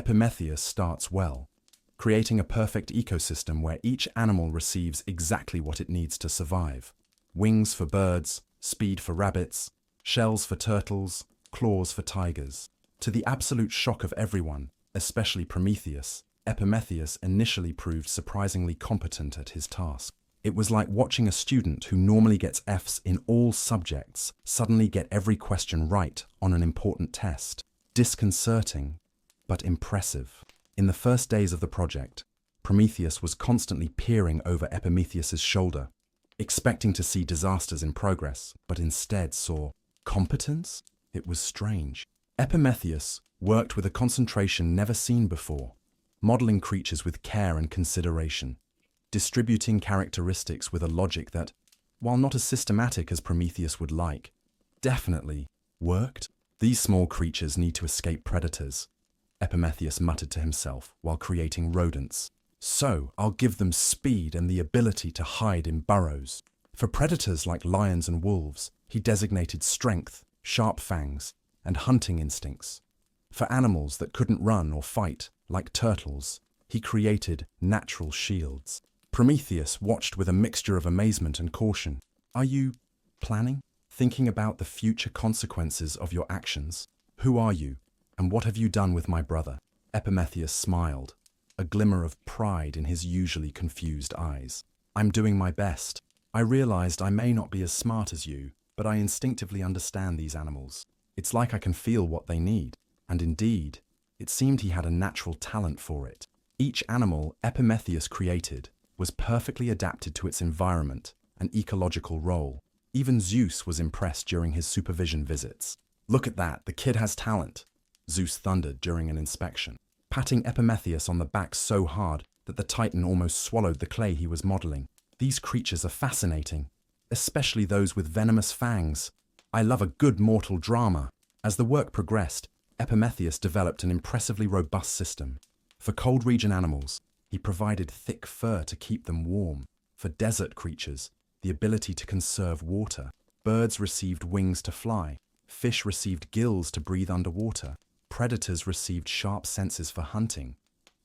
Prometheus starts well, creating a perfect ecosystem where each animal receives exactly what it needs to survive. Wings for birds, speed for rabbits, shells for turtles, claws for tigers. To the absolute shock of everyone, especially Prometheus, Prometheus initially proved surprisingly competent at his task. It was like watching a student who normally gets Fs in all subjects suddenly get every question right on an important test. Disconcerting, but impressive. In the first days of the project, Prometheus was constantly peering over Prometheus's shoulder, expecting to see disasters in progress, but instead saw competence? It was strange. Prometheus worked with a concentration never seen before, modeling creatures with care and consideration, distributing characteristics with a logic that, while not as systematic as Prometheus would like, definitely worked. These small creatures need to escape predators, Prometheus muttered to himself while creating rodents. So, I'll give them speed and the ability to hide in burrows. For predators like lions and wolves, he designated strength, sharp fangs, and hunting instincts. For animals that couldn't run or fight, like turtles, he created natural shields. Prometheus watched with a mixture of amazement and caution. Are you planning? Thinking about the future consequences of your actions? Who are you? And what have you done with my brother? Prometheus smiled, a glimmer of pride in his usually confused eyes. I'm doing my best. I realized I may not be as smart as you, but I instinctively understand these animals. It's like I can feel what they need. And indeed, it seemed he had a natural talent for it. Each animal Prometheus created was perfectly adapted to its environment and ecological role. Even Zeus was impressed during his supervision visits. Look at that, the kid has talent, Zeus thundered during an inspection, patting Prometheus on the back so hard that the Titan almost swallowed the clay he was modeling. These creatures are fascinating, especially those with venomous fangs. I love a good mortal drama. As the work progressed, Prometheus developed an impressively robust system. For cold region animals, he provided thick fur to keep them warm. For desert creatures, the ability to conserve water. Birds received wings to fly. Fish received gills to breathe underwater. Predators received sharp senses for hunting.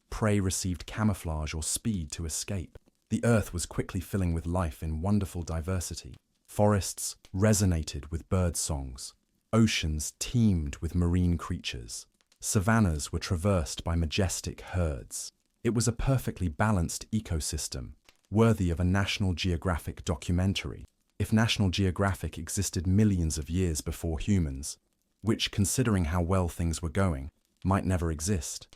Prey received camouflage or speed to escape. The earth was quickly filling with life in wonderful diversity. Forests resonated with bird songs. Oceans teemed with marine creatures. Savannas were traversed by majestic herds. It was a perfectly balanced ecosystem, worthy of a National Geographic documentary, if National Geographic existed millions of years before humans, which, considering how well things were going, might never exist.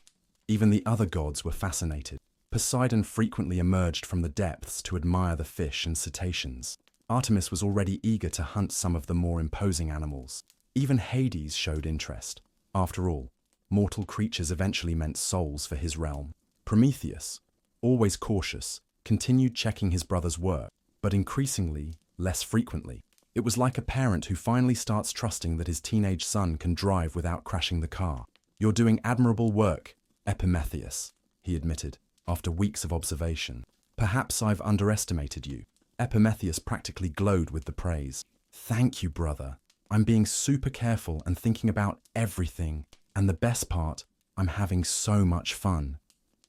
Even the other gods were fascinated. Poseidon frequently emerged from the depths to admire the fish and cetaceans. Artemis was already eager to hunt some of the more imposing animals. Even Hades showed interest. After all, mortal creatures eventually meant souls for his realm. Prometheus, always cautious, continued checking his brother's work, but increasingly less frequently. It was like a parent who finally starts trusting that his teenage son can drive without crashing the car. "You're doing admirable work, Prometheus," he admitted, after weeks of observation. "Perhaps I've underestimated you." Prometheus practically glowed with the praise. "Thank you, brother. I'm being super careful and thinking about everything. And the best part, I'm having so much fun.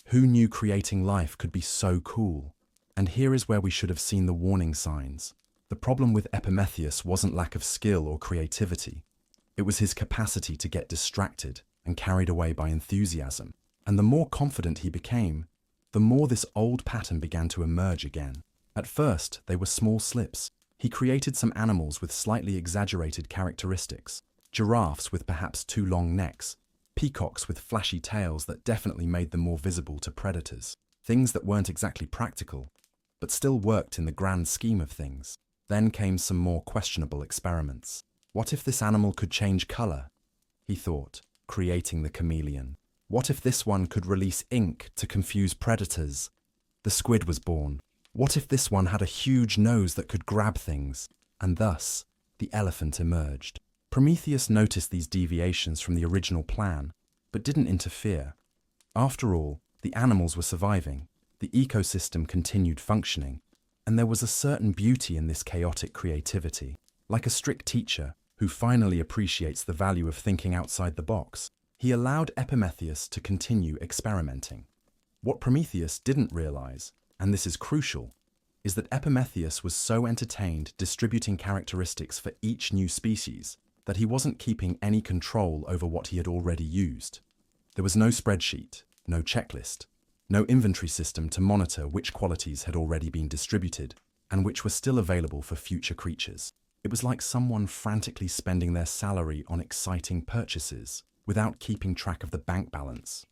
Who knew creating life could be so cool?" And here is where we should have seen the warning signs. The problem with Prometheus wasn't lack of skill or creativity. It was his capacity to get distracted and carried away by enthusiasm. And the more confident he became, the more this old pattern began to emerge again. At first, they were small slips. He created some animals with slightly exaggerated characteristics. Giraffes with perhaps too long necks. Peacocks with flashy tails that definitely made them more visible to predators. Things that weren't exactly practical, but still worked in the grand scheme of things. Then came some more questionable experiments. What if this animal could change color? He thought, creating the chameleon. What if this one could release ink to confuse predators? The squid was born. What if this one had a huge nose that could grab things? And thus, the elephant emerged. Prometheus noticed these deviations from the original plan, but didn't interfere. After all, the animals were surviving, the ecosystem continued functioning, and there was a certain beauty in this chaotic creativity, like a strict teacher who finally appreciates the value of thinking outside the box. He allowed Prometheus to continue experimenting. What Prometheus didn't realize, and this is crucial, is that Prometheus was so entertained distributing characteristics for each new species that he wasn't keeping any control over what he had already used. There was no spreadsheet, no checklist, no inventory system to monitor which qualities had already been distributed and which were still available for future creatures. It was like someone frantically spending their salary on exciting purchases without keeping track of the bank balance.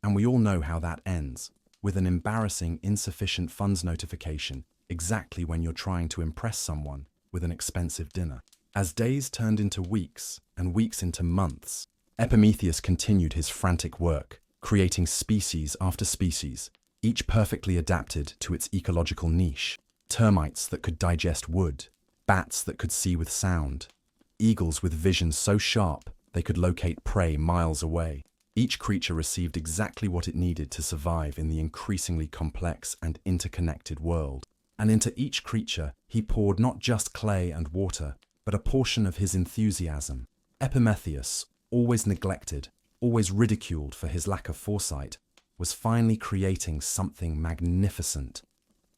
And we all know how that ends, with an embarrassing insufficient funds notification exactly when you're trying to impress someone with an expensive dinner. As days turned into weeks and weeks into months, Prometheus continued his frantic work, creating species after species, each perfectly adapted to its ecological niche. Termites that could digest wood, bats that could see with sound, eagles with vision so sharp they could locate prey miles away. Each creature received exactly what it needed to survive in the increasingly complex and interconnected world. And into each creature, he poured not just clay and water, but a portion of his enthusiasm. Prometheus, always neglected, always ridiculed for his lack of foresight, was finally creating something magnificent.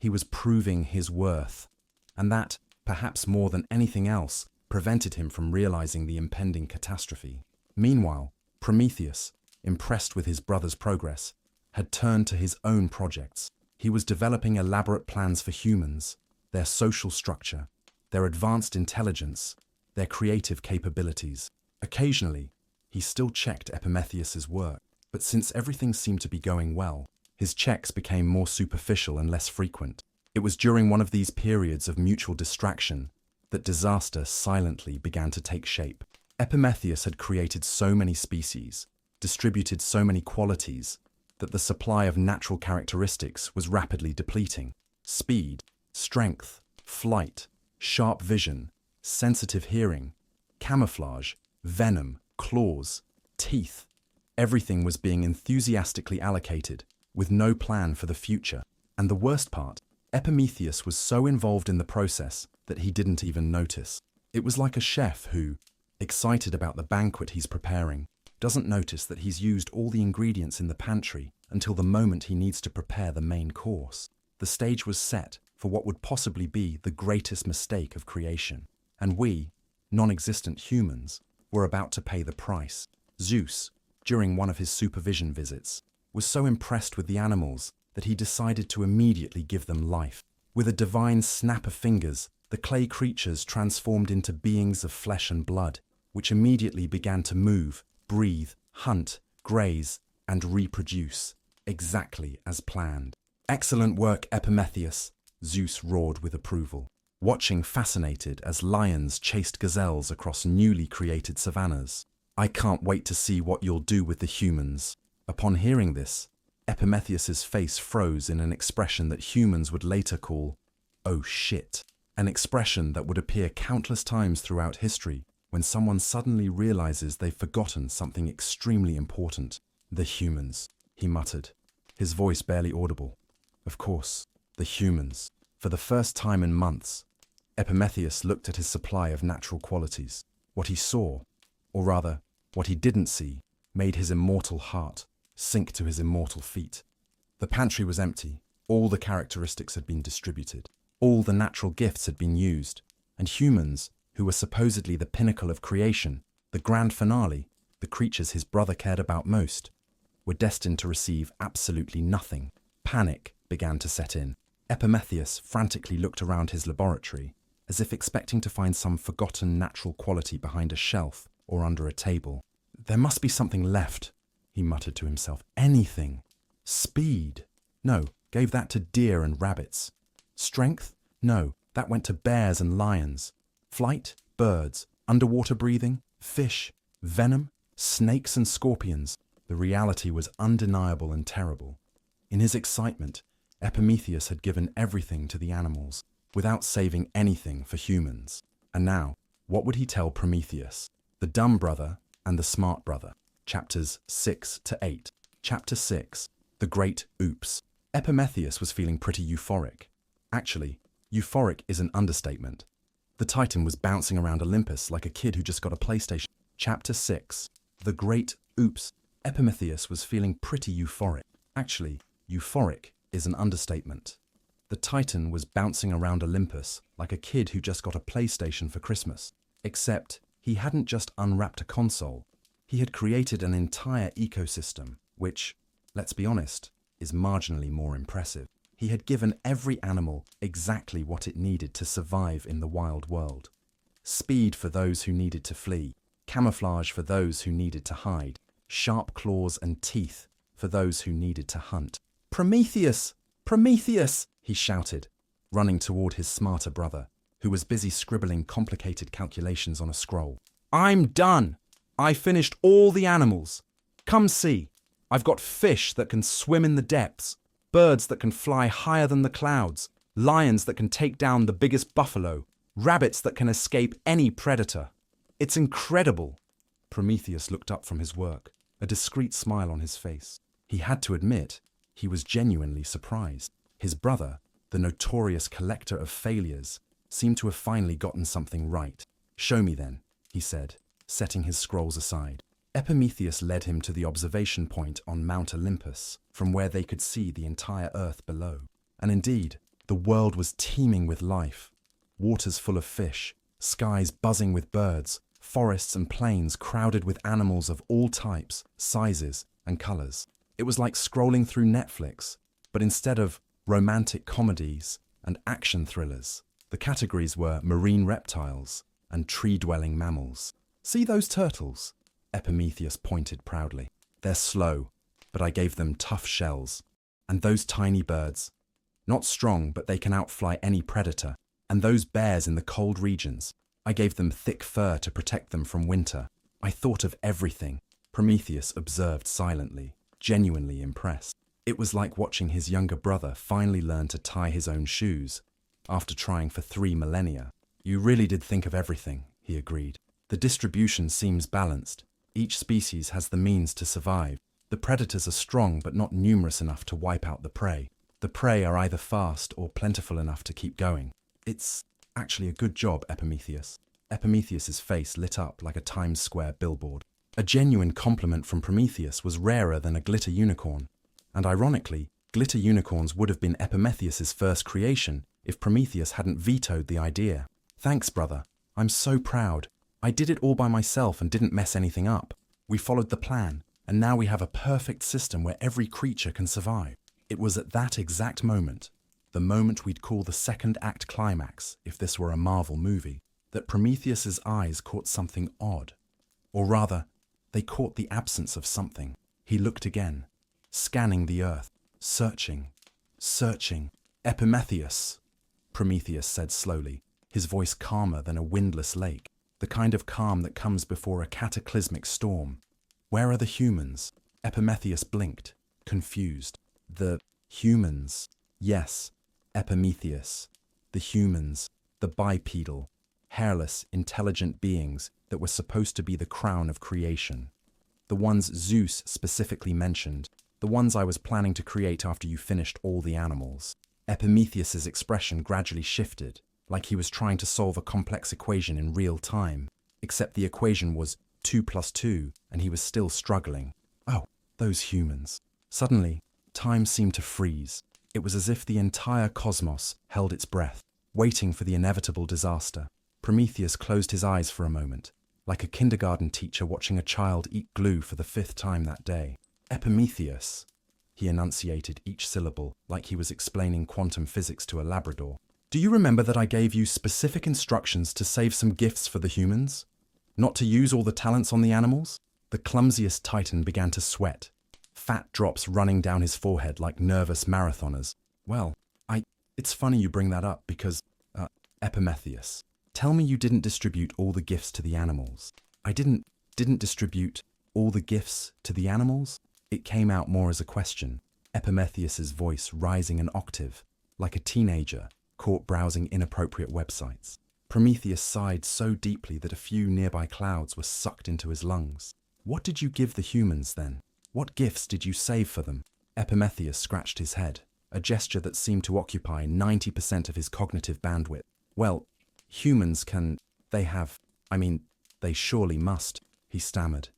He was proving his worth, and that, perhaps more than anything else, prevented him from realizing the impending catastrophe. Meanwhile, Prometheus, impressed with his brother's progress, had turned to his own projects. He was developing elaborate plans for humans, their social structure, their advanced intelligence, their creative capabilities. Occasionally, he still checked Prometheus's work, but since everything seemed to be going well, his checks became more superficial and less frequent. It was during one of these periods of mutual distraction that disaster silently began to take shape. Prometheus had created so many species, distributed so many qualities, that the supply of natural characteristics was rapidly depleting. Speed, strength, flight, sharp vision, sensitive hearing, camouflage, venom, claws, teeth. Everything was being enthusiastically allocated, with no plan for the future. And the worst part, Prometheus was so involved in the process that he didn't even notice. It was like a chef who, excited about the banquet he's preparing, doesn't notice that he's used all the ingredients in the pantry until the moment he needs to prepare the main course. The stage was set for what would possibly be the greatest mistake of creation. And we, non-existent humans, were about to pay the price. Zeus, during one of his supervision visits, was so impressed with the animals that he decided to immediately give them life. With a divine snap of fingers, the clay creatures transformed into beings of flesh and blood, which immediately began to move, breathe, hunt, graze, and reproduce, exactly as planned. "Excellent work, Prometheus," Zeus roared with approval, watching fascinated as lions chased gazelles across newly created savannas. "I can't wait to see what you'll do with the humans." Upon hearing this, Prometheus's face froze in an expression that humans would later call, "Oh shit," an expression that would appear countless times throughout history when someone suddenly realizes they've forgotten something extremely important. "The humans," he muttered, his voice barely audible. Of course, the humans. For the first time in months, Prometheus looked at his supply of natural qualities. What he saw, or rather, what he didn't see, made his immortal heart sink to his immortal feet. The pantry was empty. All the characteristics had been distributed. All the natural gifts had been used. And humans, who were supposedly the pinnacle of creation, the grand finale, the creatures his brother cared about most, were destined to receive absolutely nothing. Panic began to set in. Prometheus frantically looked around his laboratory, as if expecting to find some forgotten natural quality behind a shelf or under a table. "There must be something left," he muttered to himself. "Anything. Speed? No, gave that to deer and rabbits. Strength? No, that went to bears and lions. Flight? Birds. Underwater breathing? Fish. Venom? Snakes and scorpions." The reality was undeniable and terrible. In his excitement, Prometheus had given everything to the animals, without saving anything for humans. And now, what would he tell Prometheus, the dumb brother and the smart brother? Chapters 6 to 8. Chapter 6. The Great Oops. Prometheus was feeling pretty euphoric. Actually, euphoric is an understatement. The Titan was bouncing around Olympus like a kid who just got a PlayStation. Chapter 6. The Great Oops. Prometheus was feeling pretty euphoric. Actually, euphoric is an understatement. The Titan was bouncing around Olympus like a kid who just got a PlayStation for Christmas. Except he hadn't just unwrapped a console. He had created an entire ecosystem, which, let's be honest, is marginally more impressive. He had given every animal exactly what it needed to survive in the wild world. Speed for those who needed to flee, camouflage for those who needed to hide, sharp claws and teeth for those who needed to hunt. "Prometheus! Prometheus!" he shouted, running toward his smarter brother, who was busy scribbling complicated calculations on a scroll. "I'm done! I finished all the animals. Come see. I've got fish that can swim in the depths, birds that can fly higher than the clouds, lions that can take down the biggest buffalo, rabbits that can escape any predator. It's incredible." Prometheus looked up from his work, a discreet smile on his face. He had to admit, he was genuinely surprised. His brother, the notorious collector of failures, seemed to have finally gotten something right. "Show me then," he said, setting his scrolls aside. Prometheus led him to the observation point on Mount Olympus, from where they could see the entire earth below. And indeed, the world was teeming with life. Waters full of fish, skies buzzing with birds, forests and plains crowded with animals of all types, sizes, and colors. It was like scrolling through Netflix, but instead of romantic comedies and action thrillers, the categories were marine reptiles and tree-dwelling mammals. "See those turtles?" Prometheus pointed proudly. "They're slow, but I gave them tough shells. And those tiny birds, not strong, but they can outfly any predator. And those bears in the cold regions, I gave them thick fur to protect them from winter. I thought of everything." Prometheus observed silently, genuinely impressed. It was like watching his younger brother finally learn to tie his own shoes, after trying for 3 millennia. "You really did think of everything," he agreed. "The distribution seems balanced. Each species has the means to survive. The predators are strong but not numerous enough to wipe out the prey. The prey are either fast or plentiful enough to keep going. It's actually a good job, Prometheus." Prometheus's face lit up like a Times Square billboard. A genuine compliment from Prometheus was rarer than a glitter unicorn. And ironically, glitter unicorns would have been Prometheus's first creation if Prometheus hadn't vetoed the idea. Thanks, brother. I'm so proud. I did it all by myself and didn't mess anything up. We followed the plan, and now we have a perfect system where every creature can survive. It was at that exact moment, the moment we'd call the second act climax if this were a Marvel movie, that Prometheus's eyes caught something odd. Or rather, they caught the absence of something. He looked again, scanning the earth, searching. Prometheus, Prometheus said slowly, his voice calmer than a windless lake, the kind of calm that comes before a cataclysmic storm. Where are the humans? Prometheus blinked, confused. The humans? Yes, Prometheus. The humans, the bipedal, hairless, intelligent beings that were supposed to be the crown of creation. The ones Zeus specifically mentioned, the ones I was planning to create after you finished all the animals. Prometheus's expression gradually shifted, like he was trying to solve a complex equation in real time, except the equation was 2 + 2, and he was still struggling. Oh, those humans. Suddenly, time seemed to freeze. It was as if the entire cosmos held its breath, waiting for the inevitable disaster. Prometheus closed his eyes for a moment, like a kindergarten teacher watching a child eat glue for the 5th time that day. Prometheus, he enunciated each syllable like he was explaining quantum physics to a Labrador. Do you remember that I gave you specific instructions to save some gifts for the humans? Not to use all the talents on the animals? The clumsiest titan began to sweat, fat drops running down his forehead like nervous marathoners. Well, it's funny you bring that up because, Prometheus, tell me you didn't distribute all the gifts to the animals. I didn't distribute all the gifts to the animals? It came out more as a question, Prometheus's voice rising an octave, like a teenager caught browsing inappropriate websites. Prometheus sighed so deeply that a few nearby clouds were sucked into his lungs. What did you give the humans then? What gifts did you save for them? Prometheus scratched his head, a gesture that seemed to occupy 90% of his cognitive bandwidth. Well, humans they surely must, he stammered,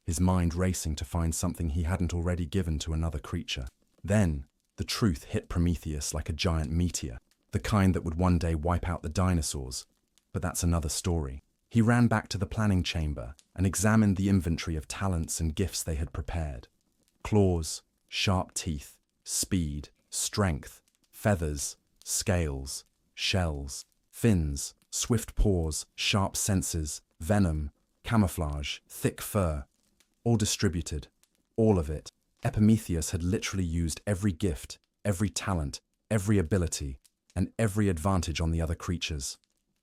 his mind racing to find something he hadn't already given to another creature. Then, the truth hit Prometheus like a giant meteor, the kind that would one day wipe out the dinosaurs. But that's another story. He ran back to the planning chamber and examined the inventory of talents and gifts they had prepared. Claws, sharp teeth, speed, strength, feathers, scales, shells, fins, swift paws, sharp senses, venom, camouflage, thick fur, all distributed, all of it. Prometheus had literally used every gift, every talent, every ability, and every advantage on the other creatures.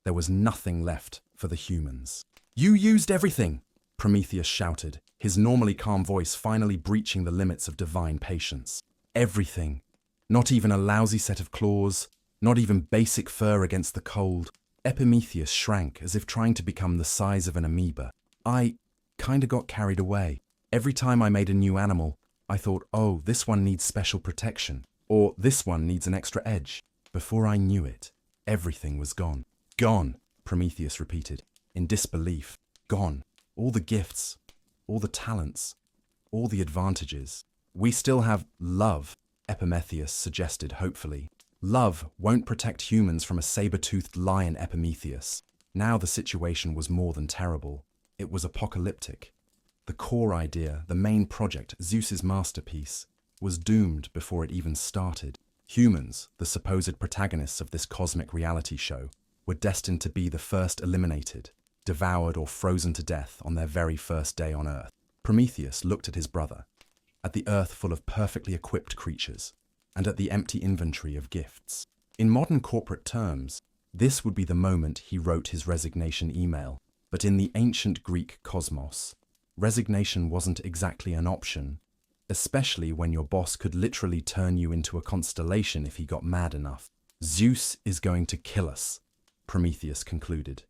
There was nothing left for the humans. You used everything, Prometheus shouted, his normally calm voice finally breaching the limits of divine patience. Everything. Not even a lousy set of claws, not even basic fur against the cold. Prometheus shrank as if trying to become the size of an amoeba. I kinda got carried away. Every time I made a new animal, I thought, oh, this one needs special protection, or this one needs an extra edge. Before I knew it, everything was gone. Gone, Prometheus repeated, in disbelief. Gone. All the gifts, all the talents, all the advantages. We still have love, Prometheus suggested hopefully. Love won't protect humans from a saber-toothed lion, Prometheus. Now the situation was more than terrible. It was apocalyptic. The core idea, the main project, Zeus's masterpiece, was doomed before it even started. Humans, the supposed protagonists of this cosmic reality show, were destined to be the first eliminated, devoured or frozen to death on their very first day on Earth. Prometheus looked at his brother, at the Earth full of perfectly equipped creatures, and at the empty inventory of gifts. In modern corporate terms, this would be the moment he wrote his resignation email. But in the ancient Greek cosmos, resignation wasn't exactly an option, especially when your boss could literally turn you into a constellation if he got mad enough. Zeus is going to kill us, Prometheus concluded.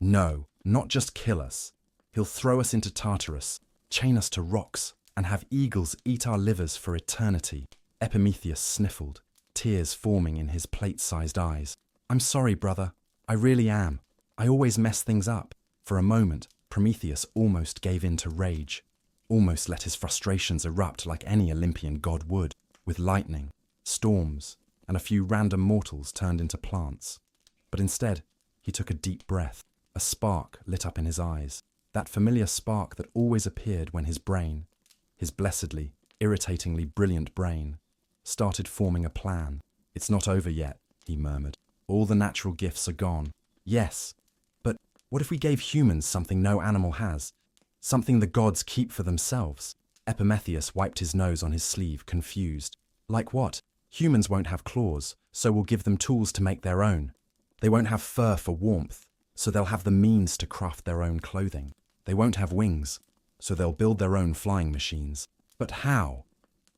No, not just kill us. He'll throw us into Tartarus, chain us to rocks, and have eagles eat our livers for eternity. Prometheus sniffled, tears forming in his plate-sized eyes. I'm sorry, brother. I really am. I always mess things up. For a moment, Prometheus almost gave in to rage, almost let his frustrations erupt like any Olympian god would, with lightning, storms, and a few random mortals turned into plants. But instead, he took a deep breath. A spark lit up in his eyes, that familiar spark that always appeared when his brain, his blessedly, irritatingly brilliant brain, started forming a plan. "It's not over yet," he murmured. "All the natural gifts are gone. Yes, but what if we gave humans something no animal has? Something the gods keep for themselves?" Prometheus wiped his nose on his sleeve, confused. "Like what? Humans won't have claws, so we'll give them tools to make their own. They won't have fur for warmth, so they'll have the means to craft their own clothing. They won't have wings, so they'll build their own flying machines." "But how?"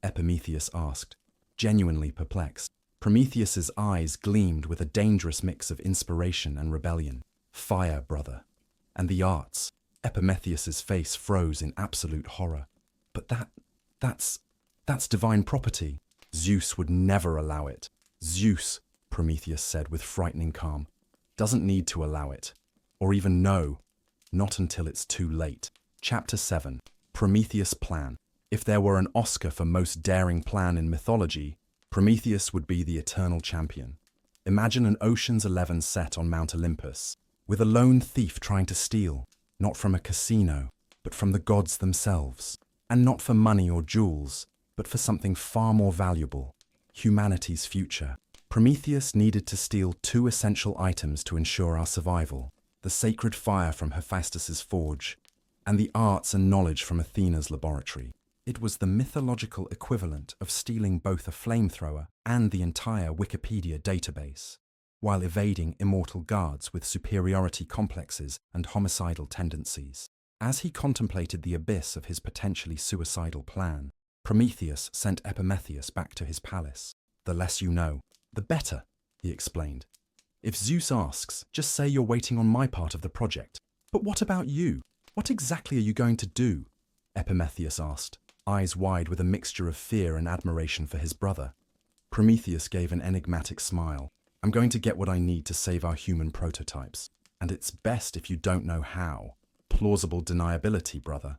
Prometheus asked, genuinely perplexed. Prometheus's eyes gleamed with a dangerous mix of inspiration and rebellion. "Fire, brother. And the arts." Prometheus's face froze in absolute horror. "But that's divine property." "Zeus would never allow it." "Zeus," Prometheus said with frightening calm, "doesn't need to allow it. Or even know. Not until it's too late." Chapter 7. Prometheus' Plan. If there were an Oscar for most daring plan in mythology, Prometheus would be the eternal champion. Imagine an Ocean's 11 set on Mount Olympus, with a lone thief trying to steal, not from a casino, but from the gods themselves. And not for money or jewels, but for something far more valuable: humanity's future. Prometheus needed to steal two essential items to ensure our survival: the sacred fire from Hephaestus's forge, and the arts and knowledge from Athena's laboratory. It was the mythological equivalent of stealing both a flamethrower and the entire Wikipedia database, while evading immortal guards with superiority complexes and homicidal tendencies. As he contemplated the abyss of his potentially suicidal plan, Prometheus sent Prometheus back to his palace. "The less you know, the better," he explained. "If Zeus asks, just say you're waiting on my part of the project." "But what about you? What exactly are you going to do?" Prometheus asked, eyes wide with a mixture of fear and admiration for his brother. Prometheus gave an enigmatic smile. "I'm going to get what I need to save our human prototypes. And it's best if you don't know how. Plausible deniability, brother.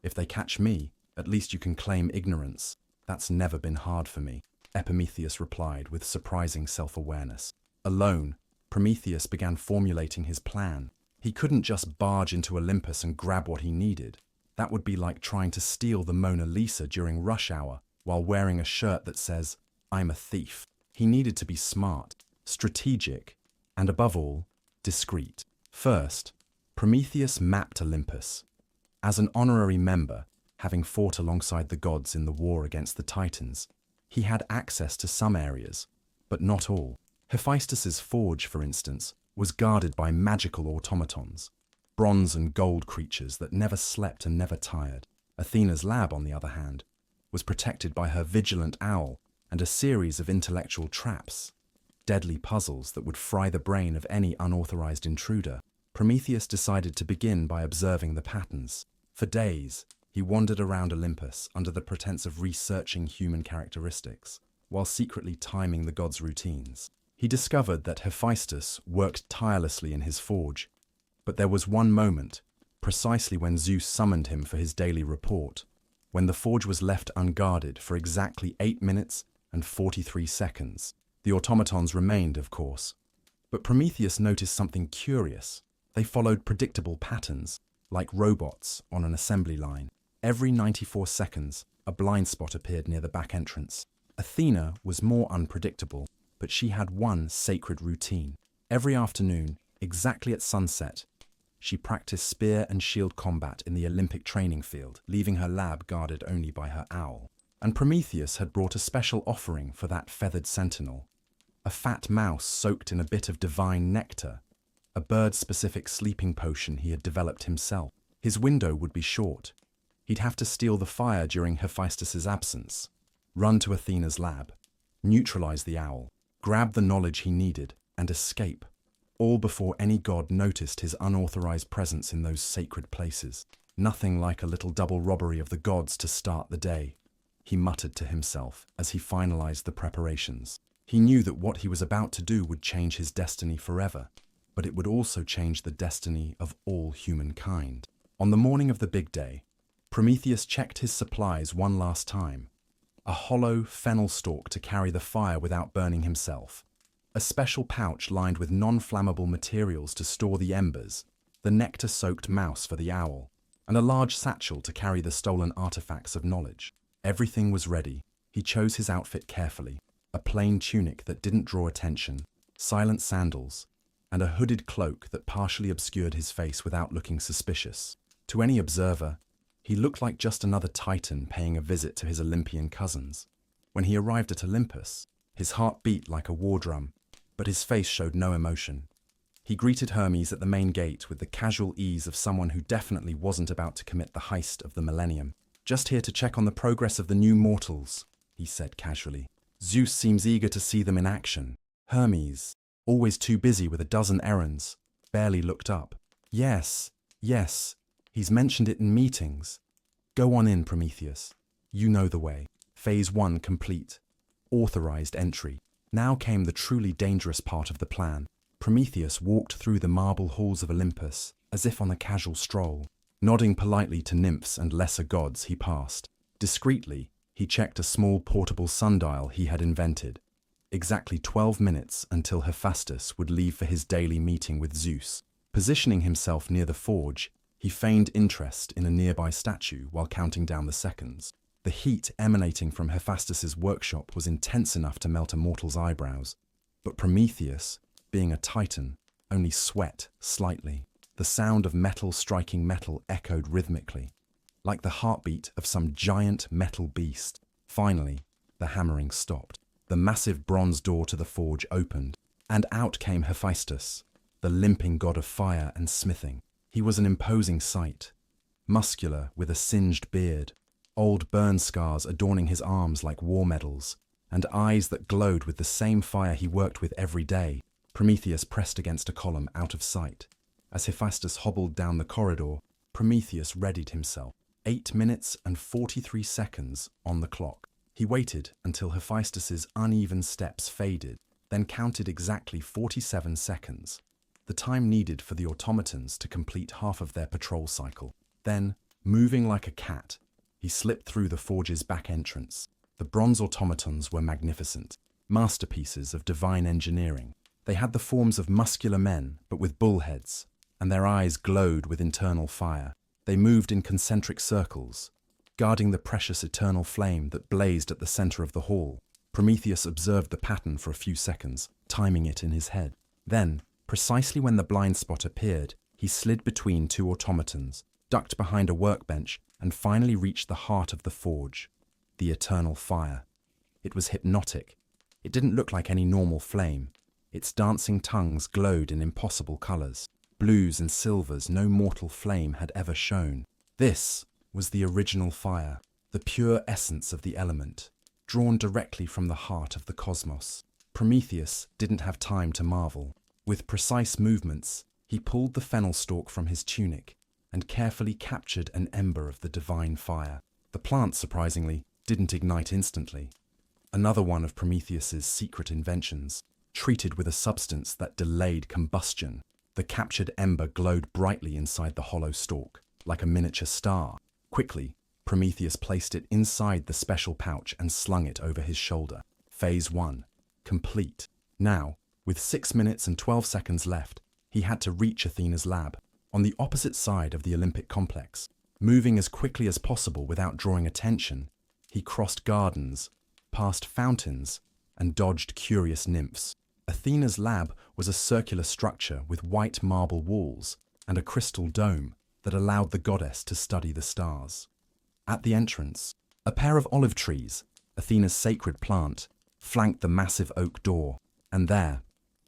If they catch me, at least you can claim ignorance. That's never been hard for me," Prometheus replied with surprising self-awareness. Alone, Prometheus began formulating his plan. He couldn't just barge into Olympus and grab what he needed. That would be like trying to steal the Mona Lisa during rush hour while wearing a shirt that says, "I'm a thief." He needed to be smart, strategic, and above all, discreet. First, Prometheus mapped Olympus. As an honorary member, having fought alongside the gods in the war against the Titans, he had access to some areas, but not all. Hephaestus's forge, for instance, was guarded by magical automatons, bronze and gold creatures that never slept and never tired. Athena's lab, on the other hand, was protected by her vigilant owl and a series of intellectual traps, deadly puzzles that would fry the brain of any unauthorized intruder. Prometheus decided to begin by observing the patterns. For days, he wandered around Olympus under the pretense of researching human characteristics, while secretly timing the gods' routines. He discovered that Hephaestus worked tirelessly in his forge, but there was one moment, precisely when Zeus summoned him for his daily report, when the forge was left unguarded for exactly 8 minutes and 43 seconds. The automatons remained, of course, but Prometheus noticed something curious. They followed predictable patterns, like robots on an assembly line. Every 94 seconds, a blind spot appeared near the back entrance. Athena was more unpredictable, but she had one sacred routine. Every afternoon, exactly at sunset, she practiced spear and shield combat in the Olympic training field, leaving her lab guarded only by her owl. And Prometheus had brought a special offering for that feathered sentinel: a fat mouse soaked in a bit of divine nectar, a bird-specific sleeping potion he had developed himself. His window would be short. He'd have to steal the fire during Hephaestus's absence, run to Athena's lab, neutralize the owl, grab the knowledge he needed, and escape, all before any god noticed his unauthorized presence in those sacred places. Nothing like a little double robbery of the gods to start the day, he muttered to himself as he finalized the preparations. He knew that what he was about to do would change his destiny forever, but it would also change the destiny of all humankind. On the morning of the big day, Prometheus checked his supplies one last time. a hollow fennel stalk to carry the fire without burning himself, a special pouch lined with non-flammable materials to store the embers, the nectar-soaked mouse for the owl, and a large satchel to carry the stolen artifacts of knowledge. Everything was ready. He chose his outfit carefully, a plain tunic that didn't draw attention, silent sandals, and a hooded cloak that partially obscured his face without looking suspicious. To any observer, he looked like just another Titan paying a visit to his Olympian cousins. When he arrived at Olympus, his heart beat like a war drum, but his face showed no emotion. He greeted Hermes at the main gate with the casual ease of someone who definitely wasn't about to commit the heist of the millennium. "Just here to check on the progress of the new mortals," he said casually. "Zeus seems eager to see them in action." Hermes, always too busy with a dozen errands, barely looked up. Yes, he's mentioned it in meetings. Go on in, Prometheus. You know the way." Phase 1 complete. Authorized entry. Now came the truly dangerous part of the plan. Prometheus walked through the marble halls of Olympus, as if on a casual stroll. Nodding politely to nymphs and lesser gods he passed. Discreetly, he checked a small portable sundial he had invented. Exactly 12 minutes until Hephaestus would leave for his daily meeting with Zeus. Positioning himself near the forge, he feigned interest in a nearby statue while counting down the seconds. The heat emanating from Hephaestus's workshop was intense enough to melt a mortal's eyebrows. But Prometheus, being a Titan, only sweat slightly. The sound of metal striking metal echoed rhythmically, like the heartbeat of some giant metal beast. Finally, the hammering stopped. The massive bronze door to the forge opened, and out came Hephaestus, the limping god of fire and smithing. He was an imposing sight, muscular with a singed beard, old burn scars adorning his arms like war medals, and eyes that glowed with the same fire he worked with every day. Prometheus pressed against a column out of sight. As Hephaestus hobbled down the corridor, Prometheus readied himself. 8 minutes and 43 seconds on the clock. He waited until Hephaestus's uneven steps faded, then counted exactly 47 seconds, the time needed for the automatons to complete half of their patrol cycle. Then, moving like a cat, he slipped through the forge's back entrance. The bronze automatons were magnificent, masterpieces of divine engineering. They had the forms of muscular men, but with bull heads, and their eyes glowed with internal fire. They moved in concentric circles, guarding the precious eternal flame that blazed at the center of the hall. Prometheus observed the pattern for a few seconds, timing it in his head. Then, precisely when the blind spot appeared, he slid between two automatons, ducked behind a workbench, and finally reached the heart of the forge, the eternal fire. It was hypnotic. It didn't look like any normal flame. Its dancing tongues glowed in impossible colors, blues and silvers no mortal flame had ever shown. This was the original fire, the pure essence of the element, drawn directly from the heart of the cosmos. Prometheus didn't have time to marvel. With precise movements, he pulled the fennel stalk from his tunic and carefully captured an ember of the divine fire. The plant, surprisingly, didn't ignite instantly. Another one of Prometheus's secret inventions, treated with a substance that delayed combustion. The captured ember glowed brightly inside the hollow stalk, like a miniature star. Quickly, Prometheus placed it inside the special pouch and slung it over his shoulder. Phase 1, complete. Now, with 6 minutes and 12 seconds left, he had to reach Athena's lab, on the opposite side of the Olympic complex. Moving as quickly as possible without drawing attention, he crossed gardens, past fountains, and dodged curious nymphs. Athena's lab was a circular structure with white marble walls and a crystal dome that allowed the goddess to study the stars. At the entrance, a pair of olive trees, Athena's sacred plant, flanked the massive oak door, and there,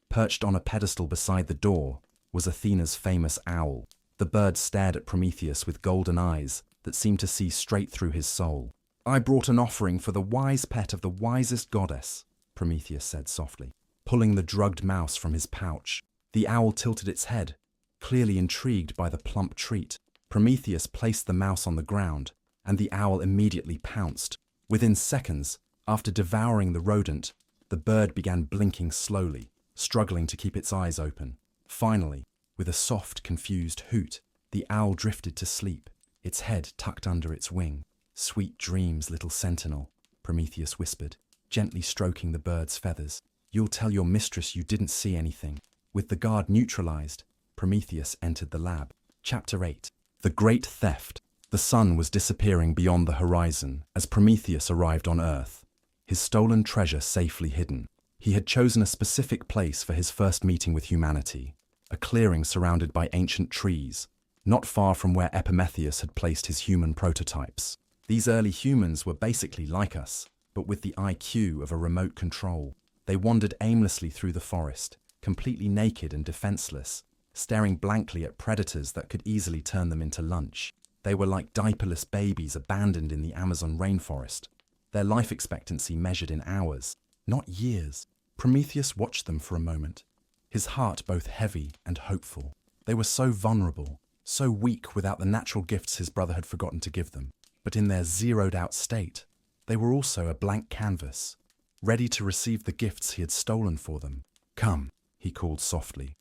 perched on a pedestal beside the door, was Athena's famous owl. The bird stared at Prometheus with golden eyes that seemed to see straight through his soul. "I brought an offering for the wise pet of the wisest goddess," Prometheus said softly, pulling the drugged mouse from his pouch. The owl tilted its head, clearly intrigued by the plump treat. Prometheus placed the mouse on the ground, and the owl immediately pounced. Within seconds, after devouring the rodent, the bird began blinking slowly, struggling to keep its eyes open. Finally, with a soft, confused hoot, the owl drifted to sleep, its head tucked under its wing. "Sweet dreams, little sentinel," Prometheus whispered, gently stroking the bird's feathers. "You'll tell your mistress you didn't see anything." With the guard neutralized, Prometheus entered the lab. Chapter 8. The Great Theft. The sun was disappearing beyond the horizon as Prometheus arrived on Earth, his stolen treasure safely hidden. He had chosen a specific place for his first meeting with humanity, a clearing surrounded by ancient trees, not far from where Prometheus had placed his human prototypes. These early humans were basically like us, but with the IQ of a remote control. They wandered aimlessly through the forest, completely naked and defenseless, staring blankly at predators that could easily turn them into lunch. They were like diaperless babies abandoned in the Amazon rainforest, their life expectancy measured in hours, not years. Prometheus watched them for a moment, his heart both heavy and hopeful. They were so vulnerable, so weak without the natural gifts his brother had forgotten to give them. But in their zeroed-out state, they were also a blank canvas, ready to receive the gifts he had stolen for them. "Come," he called softly,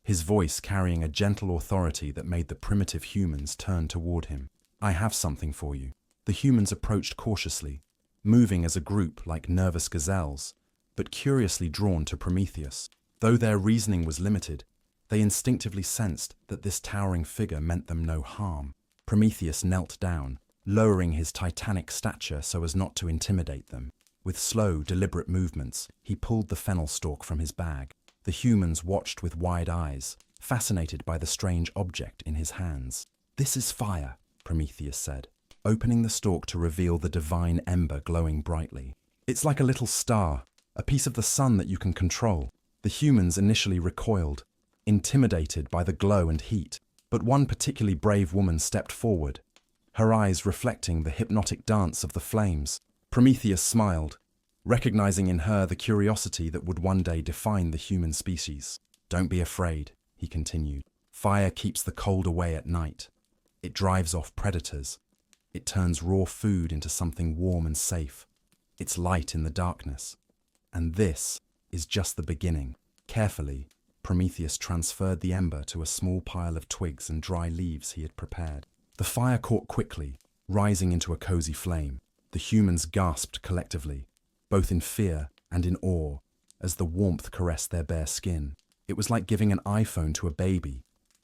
his voice carrying a gentle authority that made the primitive humans turn toward him. "I have something for you." The humans approached cautiously, moving as a group like nervous gazelles, but curiously drawn to Prometheus. Though their reasoning was limited, they instinctively sensed that this towering figure meant them no harm. Prometheus knelt down, lowering his titanic stature so as not to intimidate them. With slow, deliberate movements, he pulled the fennel stalk from his bag. The humans watched with wide eyes, fascinated by the strange object in his hands. "This is fire," Prometheus said, opening the stalk to reveal the divine ember glowing brightly. "It's like a little star, a piece of the sun that you can control." The humans initially recoiled, intimidated by the glow and heat, but one particularly brave woman stepped forward, her eyes reflecting the hypnotic dance of the flames. Prometheus smiled, recognizing in her the curiosity that would one day define the human species. "Don't be afraid," he continued. "Fire keeps the cold away at night. It drives off predators. It turns raw food into something warm and safe. It's light in the darkness. And this is just the beginning." Carefully, Prometheus transferred the ember to a small pile of twigs and dry leaves he had prepared. The fire caught quickly, rising into a cozy flame. The humans gasped collectively, both in fear and in awe, as the warmth caressed their bare skin. It was like giving an iPhone to a baby.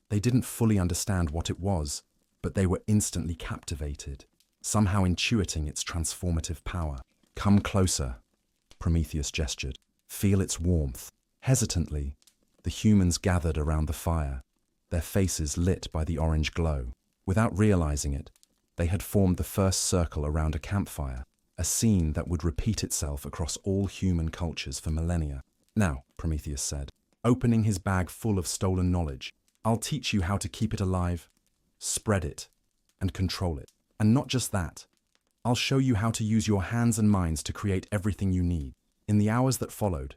They didn't fully understand what it was, but they were instantly captivated, somehow intuiting its transformative power. "Come closer," Prometheus gestured. "Feel its warmth." Hesitantly, the humans gathered around the fire, their faces lit by the orange glow. Without realizing it, they had formed the first circle around a campfire, a scene that would repeat itself across all human cultures for millennia. "Now," Prometheus said, opening his bag full of stolen knowledge, "I'll teach you how to keep it alive, spread it, and control it. And not just that, I'll show you how to use your hands and minds to create everything you need." In the hours that followed,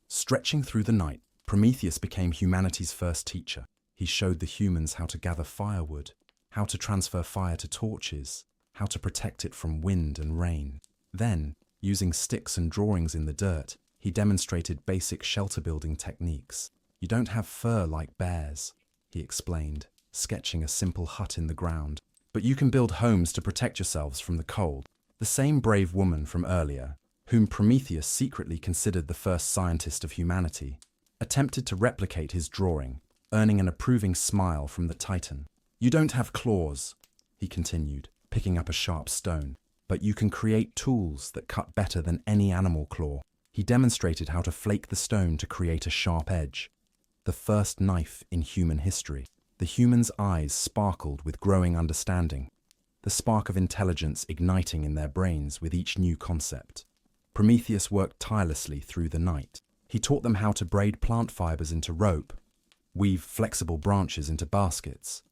stretching through the night, Prometheus became humanity's first teacher. He showed the humans how to gather firewood, how to transfer fire to torches, how to protect it from wind and rain. Then, using sticks and drawings in the dirt, he demonstrated basic shelter-building techniques. "You don't have fur like bears," he explained, sketching a simple hut in the ground. "But you can build homes to protect yourselves from the cold." The same brave woman from earlier, whom Prometheus secretly considered the first scientist of humanity, attempted to replicate his drawing, earning an approving smile from the Titan. "You don't have claws," he continued, picking up a sharp stone, "but you can create tools that cut better than any animal claw." He demonstrated how to flake the stone to create a sharp edge, the first knife in human history. The humans' eyes sparkled with growing understanding, the spark of intelligence igniting in their brains with each new concept. Prometheus worked tirelessly through the night. He taught them how to braid plant fibers into rope, weave flexible branches into baskets,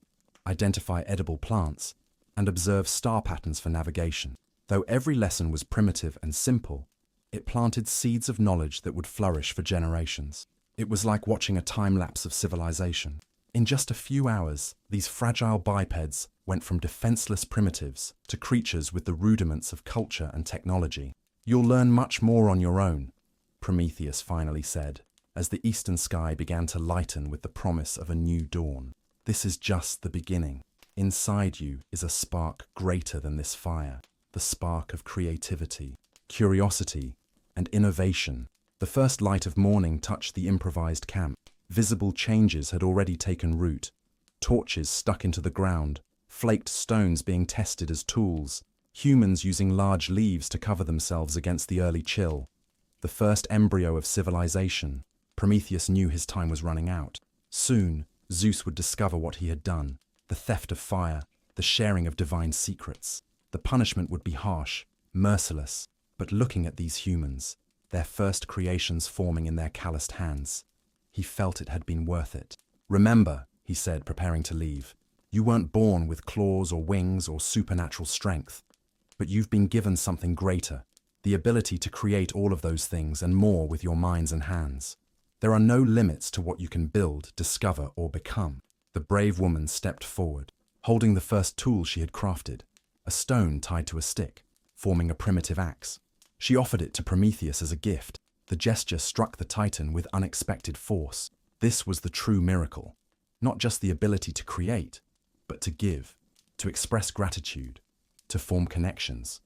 identify edible plants, and observe star patterns for navigation. Though every lesson was primitive and simple, it planted seeds of knowledge that would flourish for generations. It was like watching a time-lapse of civilization. In just a few hours, these fragile bipeds went from defenseless primitives to creatures with the rudiments of culture and technology. "You'll learn much more on your own," Prometheus finally said, as the eastern sky began to lighten with the promise of a new dawn. "This is just the beginning. Inside you is a spark greater than this fire, the spark of creativity, curiosity, and innovation. The first light of morning touched the improvised camp. Visible changes had already taken root. Torches stuck into the ground, flaked stones being tested as tools, humans using large leaves to cover themselves against the early chill. The first embryo of civilization. Prometheus knew his time was running out. Soon, Zeus would discover what he had done. The theft of fire, the sharing of divine secrets. The punishment would be harsh, merciless. But looking at these humans, their first creations forming in their calloused hands, he felt it had been worth it. "Remember," he said, preparing to leave, "you weren't born with claws or wings or supernatural strength, but you've been given something greater, the ability to create all of those things and more with your minds and hands. There are no limits to what you can build, discover, or become." The brave woman stepped forward, holding the first tool she had crafted, a stone tied to a stick, forming a primitive axe. She offered it to Prometheus as a gift. The gesture struck the Titan with unexpected force. This was the true miracle. Not just the ability to create, but to give, to express gratitude, to form connections.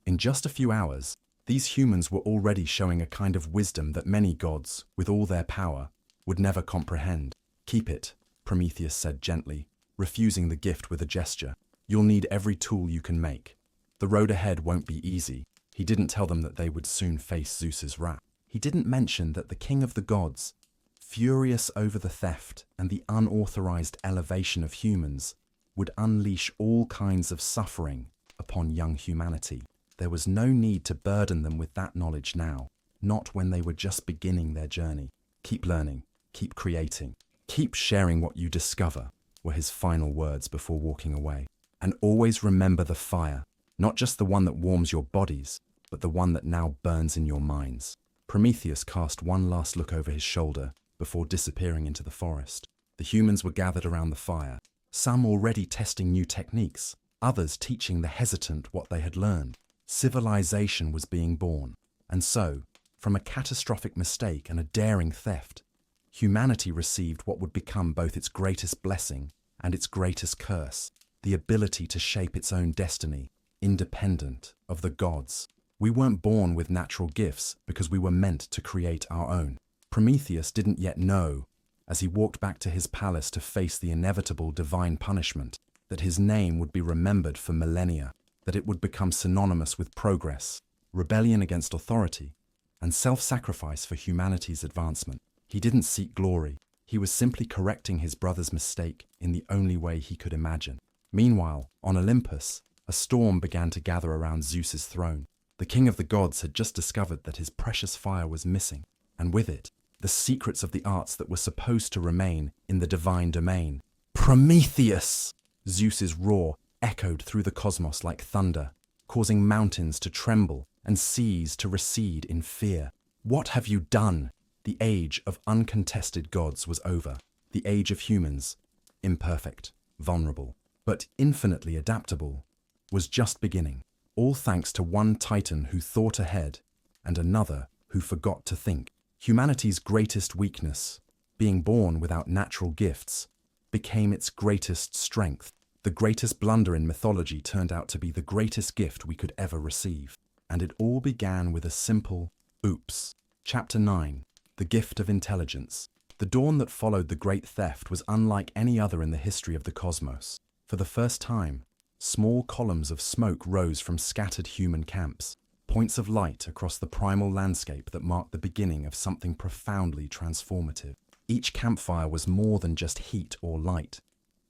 In just a few hours, these humans were already showing a kind of wisdom that many gods, with all their power, would never comprehend. "Keep it," Prometheus said gently, refusing the gift with a gesture. "You'll need every tool you can make. The road ahead won't be easy." He didn't tell them that they would soon face Zeus's wrath. He didn't mention that the king of the gods, furious over the theft and the unauthorized elevation of humans, would unleash all kinds of suffering upon young humanity. There was no need to burden them with that knowledge now, not when they were just beginning their journey. "Keep learning, keep creating, keep sharing what you discover," were his final words before walking away. "And always remember the fire, not just the one that warms your bodies, but the one that now burns in your minds." Prometheus cast one last look over his shoulder before disappearing into the forest. The humans were gathered around the fire, some already testing new techniques, others teaching the hesitant what they had learned. Civilization was being born, and so, from a catastrophic mistake and a daring theft, humanity received what would become both its greatest blessing and its greatest curse, the ability to shape its own destiny, independent of the gods. We weren't born with natural gifts because we were meant to create our own. Prometheus didn't yet know, as he walked back to his palace to face the inevitable divine punishment, that his name would be remembered for millennia, that it would become synonymous with progress, rebellion against authority, and self-sacrifice for humanity's advancement. He didn't seek glory. He was simply correcting his brother's mistake in the only way he could imagine. Meanwhile, on Olympus, a storm began to gather around Zeus's throne. The king of the gods had just discovered that his precious fire was missing, and with it, the secrets of the arts that were supposed to remain in the divine domain. "Prometheus!" Zeus's roar echoed through the cosmos like thunder, causing mountains to tremble and seas to recede in fear. "What have you done?" The age of uncontested gods was over. The age of humans, imperfect, vulnerable, but infinitely adaptable, was just beginning. All thanks to one titan who thought ahead and another who forgot to think. Humanity's greatest weakness, being born without natural gifts, became its greatest strength. The greatest blunder in mythology turned out to be the greatest gift we could ever receive. And it all began with a simple oops. Chapter 9. The Gift of Intelligence. The dawn that followed the great theft was unlike any other in the history of the cosmos. For the first time, small columns of smoke rose from scattered human camps, points of light across the primal landscape that marked the beginning of something profoundly transformative. Each campfire was more than just heat or light.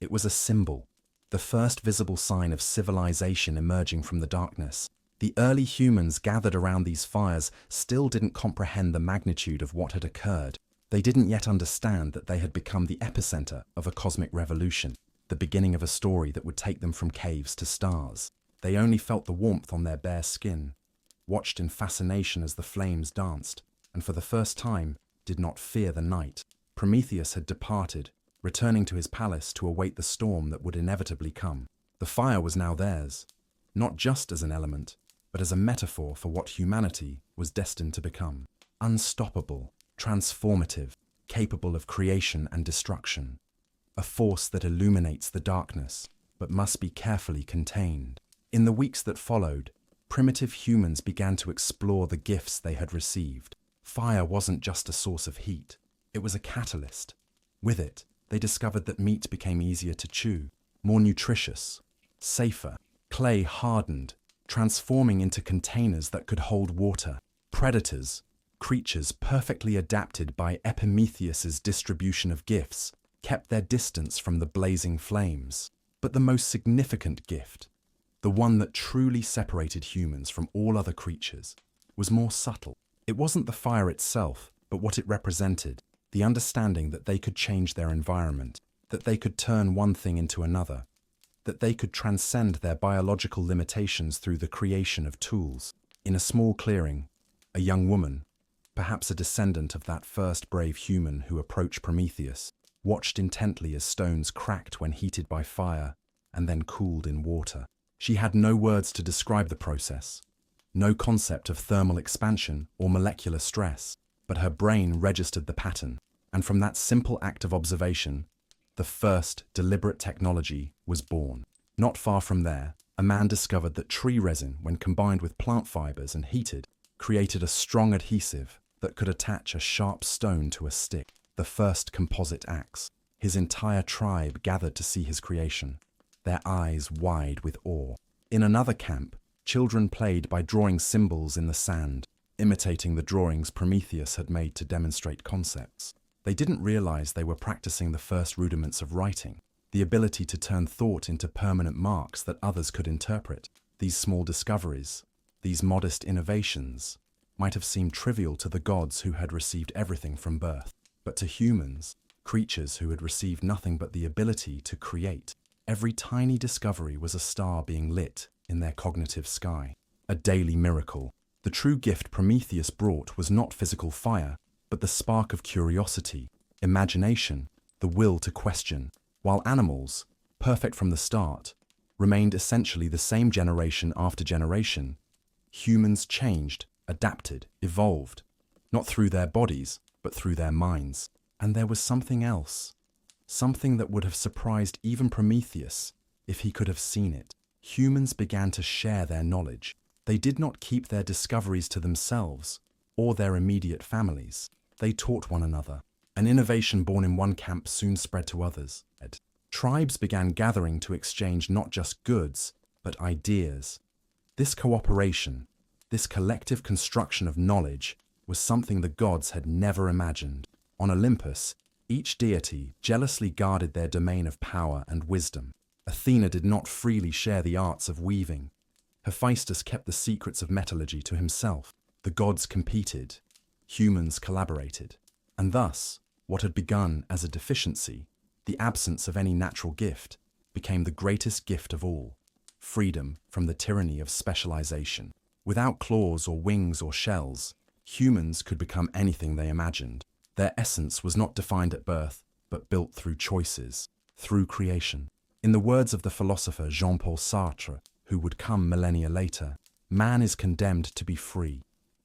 It was a symbol, the first visible sign of civilization emerging from the darkness. The early humans gathered around these fires still didn't comprehend the magnitude of what had occurred. They didn't yet understand that they had become the epicenter of a cosmic revolution, the beginning of a story that would take them from caves to stars. They only felt the warmth on their bare skin, watched in fascination as the flames danced, and for the first time did not fear the night. Prometheus had departed, returning to his palace to await the storm that would inevitably come. The fire was now theirs, not just as an element, but as a metaphor for what humanity was destined to become. Unstoppable, transformative, capable of creation and destruction. A force that illuminates the darkness, but must be carefully contained. In the weeks that followed, primitive humans began to explore the gifts they had received. Fire wasn't just a source of heat, it was a catalyst. With it, they discovered that meat became easier to chew, more nutritious, safer. Clay hardened, transforming into containers that could hold water. Predators, creatures perfectly adapted by Prometheus's distribution of gifts, kept their distance from the blazing flames. But the most significant gift, the one that truly separated humans from all other creatures, was more subtle. It wasn't the fire itself, but what it represented, the understanding that they could change their environment, that they could turn one thing into another, that they could transcend their biological limitations through the creation of tools. In a small clearing, a young woman, perhaps a descendant of that first brave human who approached Prometheus, watched intently as stones cracked when heated by fire and then cooled in water. She had no words to describe the process, no concept of thermal expansion or molecular stress, but her brain registered the pattern, and from that simple act of observation, the first deliberate technology was born. Not far from there, a man discovered that tree resin, when combined with plant fibers and heated, created a strong adhesive that could attach a sharp stone to a stick, the first composite axe. His entire tribe gathered to see his creation, their eyes wide with awe. In another camp, children played by drawing symbols in the sand, imitating the drawings Prometheus had made to demonstrate concepts. They didn't realize they were practicing the first rudiments of writing, the ability to turn thought into permanent marks that others could interpret. These small discoveries, these modest innovations, might have seemed trivial to the gods who had received everything from birth. But to humans, creatures who had received nothing but the ability to create, every tiny discovery was a star being lit in their cognitive sky. A daily miracle. The true gift Prometheus brought was not physical fire, but the spark of curiosity, imagination, the will to question. While animals, perfect from the start, remained essentially the same generation after generation, humans changed, adapted, evolved, not through their bodies, but through their minds. And there was something else, something that would have surprised even Prometheus if he could have seen it. Humans began to share their knowledge. They did not keep their discoveries to themselves or their immediate families. They taught one another. An innovation born in one camp soon spread to others. Tribes began gathering to exchange not just goods, but ideas. This cooperation, this collective construction of knowledge, was something the gods had never imagined. On Olympus, each deity jealously guarded their domain of power and wisdom. Athena did not freely share the arts of weaving. Hephaestus kept the secrets of metallurgy to himself. The gods competed, humans collaborated. And thus, what had begun as a deficiency, the absence of any natural gift, became the greatest gift of all: freedom from the tyranny of specialization. Without claws or wings or shells, humans could become anything they imagined. Their essence was not defined at birth, but built through choices, through creation. In the words of the philosopher Jean-Paul Sartre, who would come millennia later, man is condemned to be free,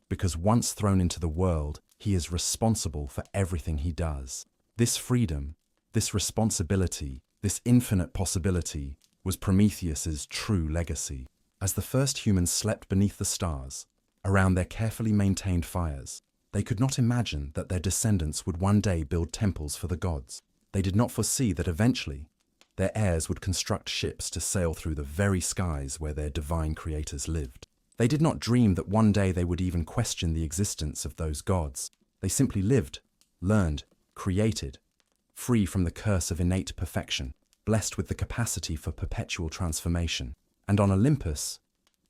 because once thrown into the world, he is responsible for everything he does. This freedom, this responsibility, this infinite possibility, was Prometheus's true legacy. As the first humans slept beneath the stars, around their carefully maintained fires, they could not imagine that their descendants would one day build temples for the gods. They did not foresee that eventually, their heirs would construct ships to sail through the very skies where their divine creators lived. They did not dream that one day they would even question the existence of those gods. They simply lived, learned, created, free from the curse of innate perfection, blessed with the capacity for perpetual transformation. And on Olympus,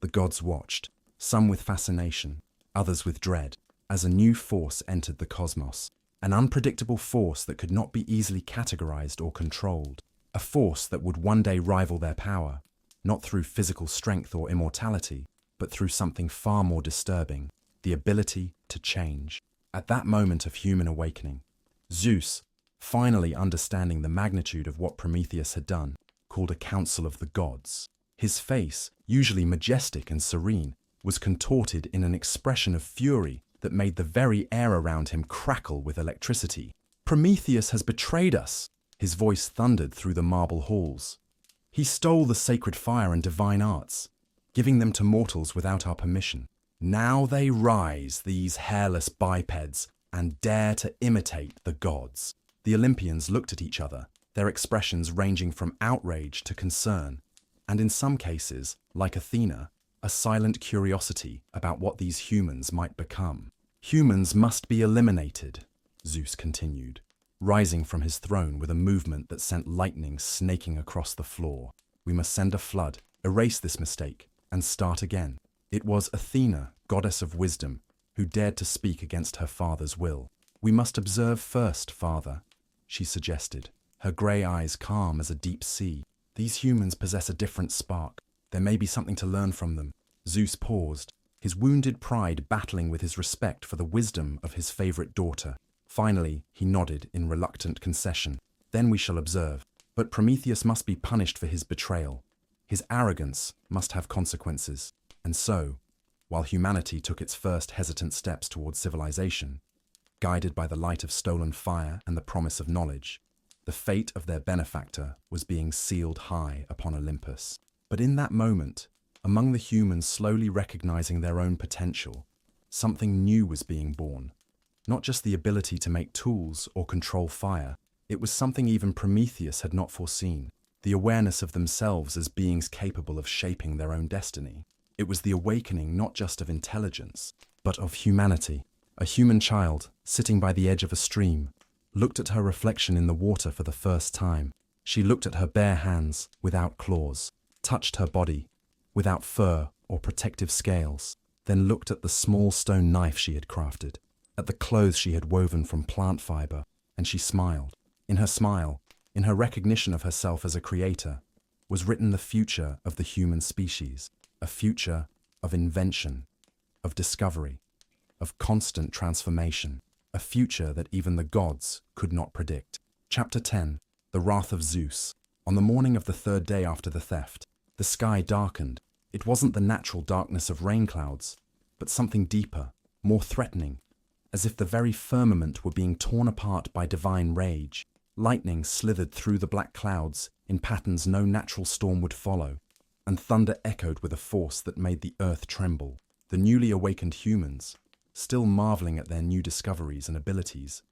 the gods watched, some with fascination, others with dread, as a new force entered the cosmos, an unpredictable force that could not be easily categorized or controlled, a force that would one day rival their power, not through physical strength or immortality, but through something far more disturbing: the ability to change. At that moment of human awakening, Zeus, finally understanding the magnitude of what Prometheus had done, called a council of the gods. His face, usually majestic and serene, was contorted in an expression of fury that made the very air around him crackle with electricity. "Prometheus has betrayed us," his voice thundered through the marble halls. "He stole the sacred fire and divine arts. giving them to mortals without our permission. Now they rise, these hairless bipeds, and dare to imitate the gods. The Olympians looked at each other, their expressions ranging from outrage to concern, and in some cases, like Athena, a silent curiosity about what these humans might become. Humans must be eliminated, Zeus continued, rising from his throne with a movement that sent lightning snaking across the floor. We must send a flood, erase this mistake, and start again. It was Athena, goddess of wisdom, who dared to speak against her father's will. We must observe first, father, she suggested, her grey eyes calm as a deep sea. These humans possess a different spark. There may be something to learn from them. Zeus paused, his wounded pride battling with his respect for the wisdom of his favorite daughter. Finally, he nodded in reluctant concession. Then we shall observe. But Prometheus must be punished for his betrayal. His arrogance must have consequences. And so, while humanity took its first hesitant steps towards civilization, guided by the light of stolen fire and the promise of knowledge, the fate of their benefactor was being sealed high upon Olympus. But in that moment, among the humans slowly recognizing their own potential, something new was being born. Not just the ability to make tools or control fire, it was something even Prometheus had not foreseen, the awareness of themselves as beings capable of shaping their own destiny. It was the awakening not just of intelligence, but of humanity. A human child, sitting by the edge of a stream, looked at her reflection in the water for the first time. She looked at her bare hands, without claws, touched her body, without fur or protective scales, then looked at the small stone knife she had crafted, at the clothes she had woven from plant fiber, and she smiled. In her smile, in her recognition of herself as a creator, was written the future of the human species, a future of invention, of discovery, of constant transformation, a future that even the gods could not predict. Chapter 10. The Wrath of Zeus. On the morning of the third day after the theft, the sky darkened. It wasn't the natural darkness of rain clouds, but something deeper, more threatening, as if the very firmament were being torn apart by divine rage. Lightning slithered through the black clouds in patterns no natural storm would follow, and thunder echoed with a force that made the earth tremble. The newly awakened humans, still marveling at their new discoveries and abilities,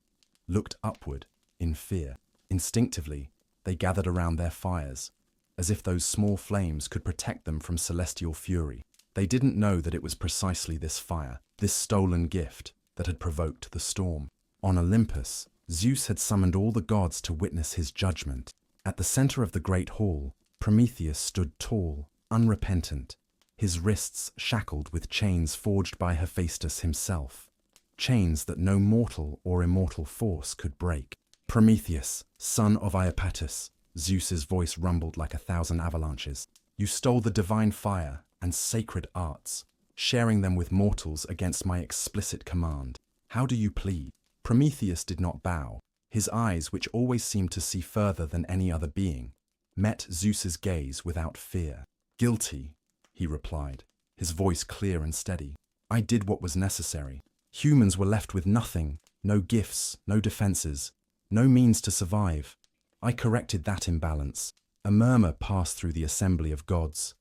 looked upward in fear. Instinctively, they gathered around their fires, as if those small flames could protect them from celestial fury. They didn't know that it was precisely this fire, this stolen gift, that had provoked the storm. On Olympus, Zeus had summoned all the gods to witness his judgment. At the center of the great hall, Prometheus stood tall, unrepentant, his wrists shackled with chains forged by Hephaestus himself, chains that no mortal or immortal force could break. Prometheus, son of Iapetus, Zeus's voice rumbled like 1,000 avalanches. You stole the divine fire and sacred arts, sharing them with mortals against my explicit command. How do you plead? Prometheus did not bow. His eyes, which always seemed to see further than any other being, met Zeus's gaze without fear. Guilty, he replied, his voice clear and steady. I did what was necessary. Humans were left with nothing, no gifts, no defenses, no means to survive. I corrected that imbalance. A murmur passed through the assembly of gods.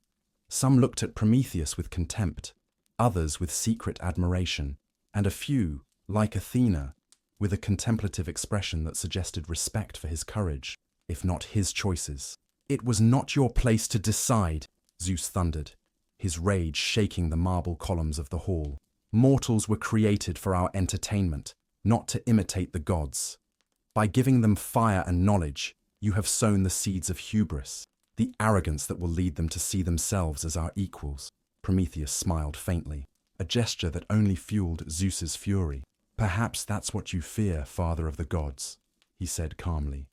Some looked at Prometheus with contempt, others with secret admiration, and a few, like Athena, with a contemplative expression that suggested respect for his courage, if not his choices. It was not your place to decide, Zeus thundered, his rage shaking the marble columns of the hall. Mortals were created for our entertainment, not to imitate the gods. By giving them fire and knowledge, you have sown the seeds of hubris, the arrogance that will lead them to see themselves as our equals. Prometheus smiled faintly, a gesture that only fueled Zeus's fury. Perhaps that's what you fear, father of the gods, he said calmly.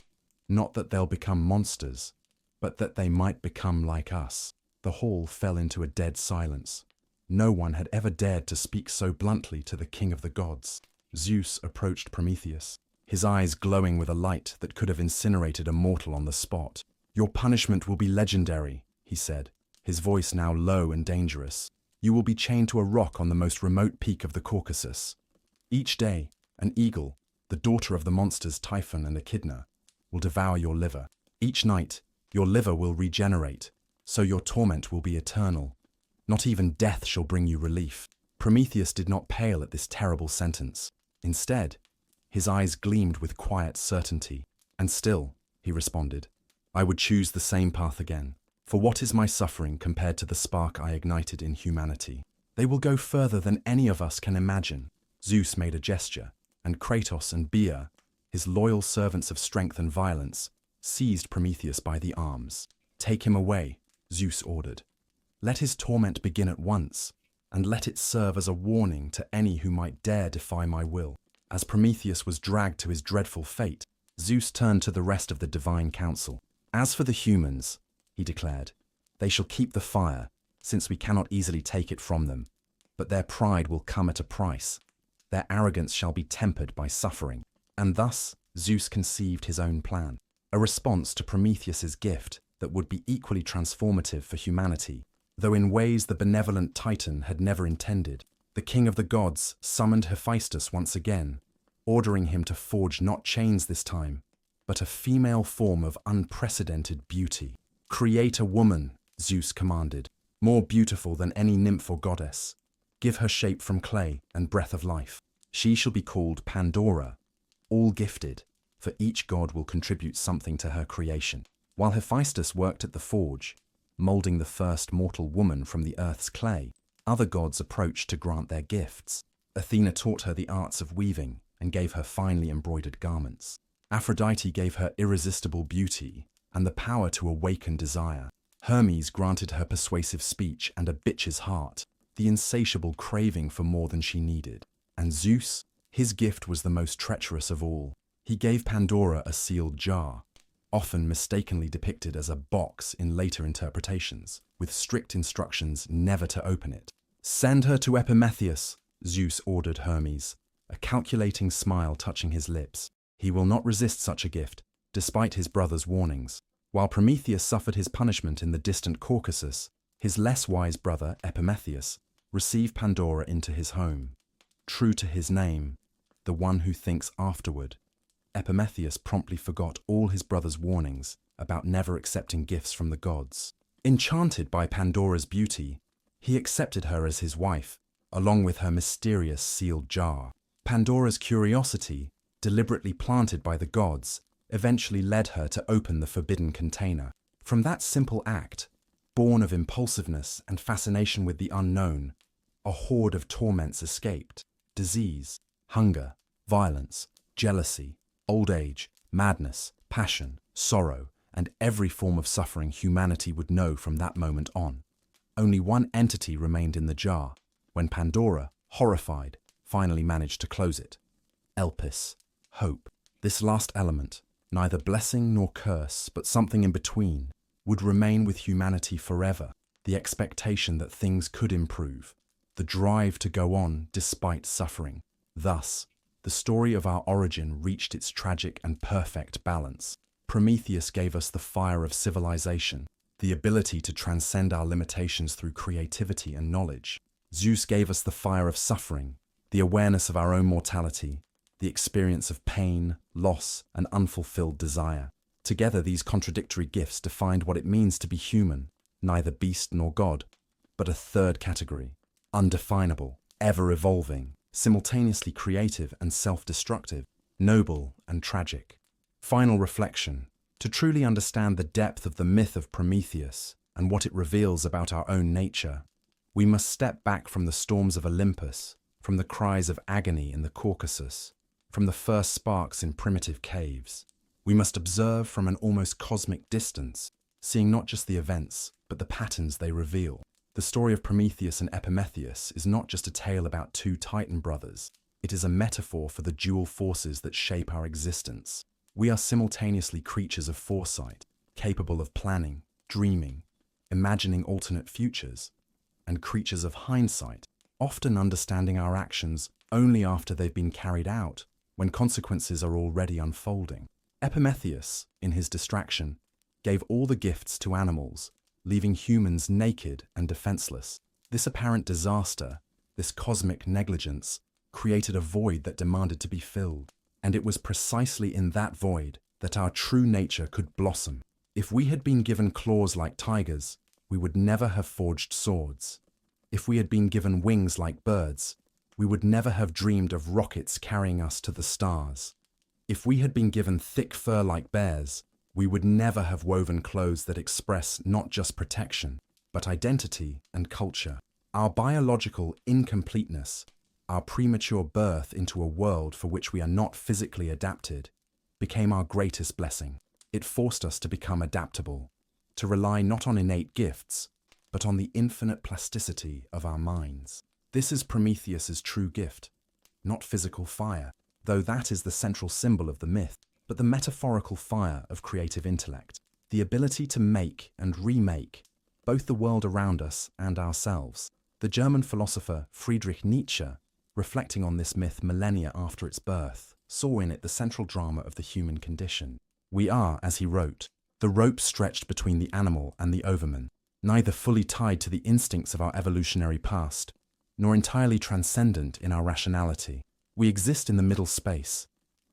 Not that they'll become monsters, but that they might become like us. The hall fell into a dead silence. No one had ever dared to speak so bluntly to the king of the gods. Zeus approached Prometheus, his eyes glowing with a light that could have incinerated a mortal on the spot. Your punishment will be legendary, he said, his voice now low and dangerous. You will be chained to a rock on the most remote peak of the Caucasus. Each day, an eagle, the daughter of the monsters Typhon and Echidna, will devour your liver. Each night, your liver will regenerate, so your torment will be eternal. Not even death shall bring you relief. Prometheus did not pale at this terrible sentence. Instead, his eyes gleamed with quiet certainty. And still, he responded, I would choose the same path again. For what is my suffering compared to the spark I ignited in humanity? They will go further than any of us can imagine. Zeus made a gesture, and Kratos and Bia, his loyal servants of strength and violence, seized Prometheus by the arms. Take him away, Zeus ordered. Let his torment begin at once, and let it serve as a warning to any who might dare defy my will. As Prometheus was dragged to his dreadful fate, Zeus turned to the rest of the divine council. As for the humans, he declared, they shall keep the fire, since we cannot easily take it from them. But their pride will come at a price. Their arrogance shall be tempered by suffering. And thus, Zeus conceived his own plan, a response to Prometheus's gift that would be equally transformative for humanity, though in ways the benevolent Titan had never intended. The king of the gods summoned Hephaestus once again, ordering him to forge not chains this time, but a female form of unprecedented beauty. Create a woman, Zeus commanded, more beautiful than any nymph or goddess. Give her shape from clay and breath of life. She shall be called Pandora, all gifted, for each god will contribute something to her creation. While Hephaestus worked at the forge, molding the first mortal woman from the earth's clay, other gods approached to grant their gifts. Athena taught her the arts of weaving and gave her finely embroidered garments. Aphrodite gave her irresistible beauty and the power to awaken desire. Hermes granted her persuasive speech and a bitch's heart, the insatiable craving for more than she needed. And Zeus, his gift was the most treacherous of all. He gave Pandora a sealed jar, often mistakenly depicted as a box in later interpretations, with strict instructions never to open it. Send her to Prometheus, Zeus ordered Hermes, a calculating smile touching his lips. He will not resist such a gift, despite his brother's warnings. While Prometheus suffered his punishment in the distant Caucasus, his less wise brother, Prometheus, received Pandora into his home. True to his name, the one who thinks afterward, Prometheus promptly forgot all his brother's warnings about never accepting gifts from the gods. Enchanted by Pandora's beauty, he accepted her as his wife, along with her mysterious sealed jar. Pandora's curiosity, deliberately planted by the gods, eventually led her to open the forbidden container. From that simple act, born of impulsiveness and fascination with the unknown, a horde of torments escaped. Disease, hunger, violence, jealousy, old age, madness, passion, sorrow, and every form of suffering humanity would know from that moment on. Only one entity remained in the jar, when Pandora, horrified, finally managed to close it. Elpis, hope. This last element, neither blessing nor curse, but something in between, would remain with humanity forever. The expectation that things could improve, the drive to go on despite suffering. Thus, the story of our origin reached its tragic and perfect balance. Prometheus gave us the fire of civilization, the ability to transcend our limitations through creativity and knowledge. Zeus gave us the fire of suffering, the awareness of our own mortality, the experience of pain, loss, and unfulfilled desire. Together, these contradictory gifts defined what it means to be human, neither beast nor god, but a third category, undefinable, ever-evolving, simultaneously creative and self-destructive, noble and tragic. Final reflection. To truly understand the depth of the myth of Prometheus and what it reveals about our own nature, we must step back from the storms of Olympus, from the cries of agony in the Caucasus, from the first sparks in primitive caves. We must observe from an almost cosmic distance, seeing not just the events, but the patterns they reveal. The story of Prometheus and Prometheus is not just a tale about two Titan brothers. It is a metaphor for the dual forces that shape our existence. We are simultaneously creatures of foresight, capable of planning, dreaming, imagining alternate futures, and creatures of hindsight, often understanding our actions only after they've been carried out, when consequences are already unfolding. Prometheus, in his distraction, gave all the gifts to animals, leaving humans naked and defenseless. This apparent disaster, this cosmic negligence, created a void that demanded to be filled. And it was precisely in that void that our true nature could blossom. If we had been given claws like tigers, we would never have forged swords. If we had been given wings like birds, we would never have dreamed of rockets carrying us to the stars. If we had been given thick fur like bears, we would never have woven clothes that express not just protection, but identity and culture. Our biological incompleteness, our premature birth into a world for which we are not physically adapted, became our greatest blessing. It forced us to become adaptable, to rely not on innate gifts, but on the infinite plasticity of our minds. This is Prometheus's true gift, not physical fire, though that is the central symbol of the myth, but the metaphorical fire of creative intellect, the ability to make and remake both the world around us and ourselves. The German philosopher Friedrich Nietzsche, reflecting on this myth millennia after its birth, saw in it the central drama of the human condition. We are, as he wrote, the rope stretched between the animal and the overman, neither fully tied to the instincts of our evolutionary past, nor entirely transcendent in our rationality. We exist in the middle space,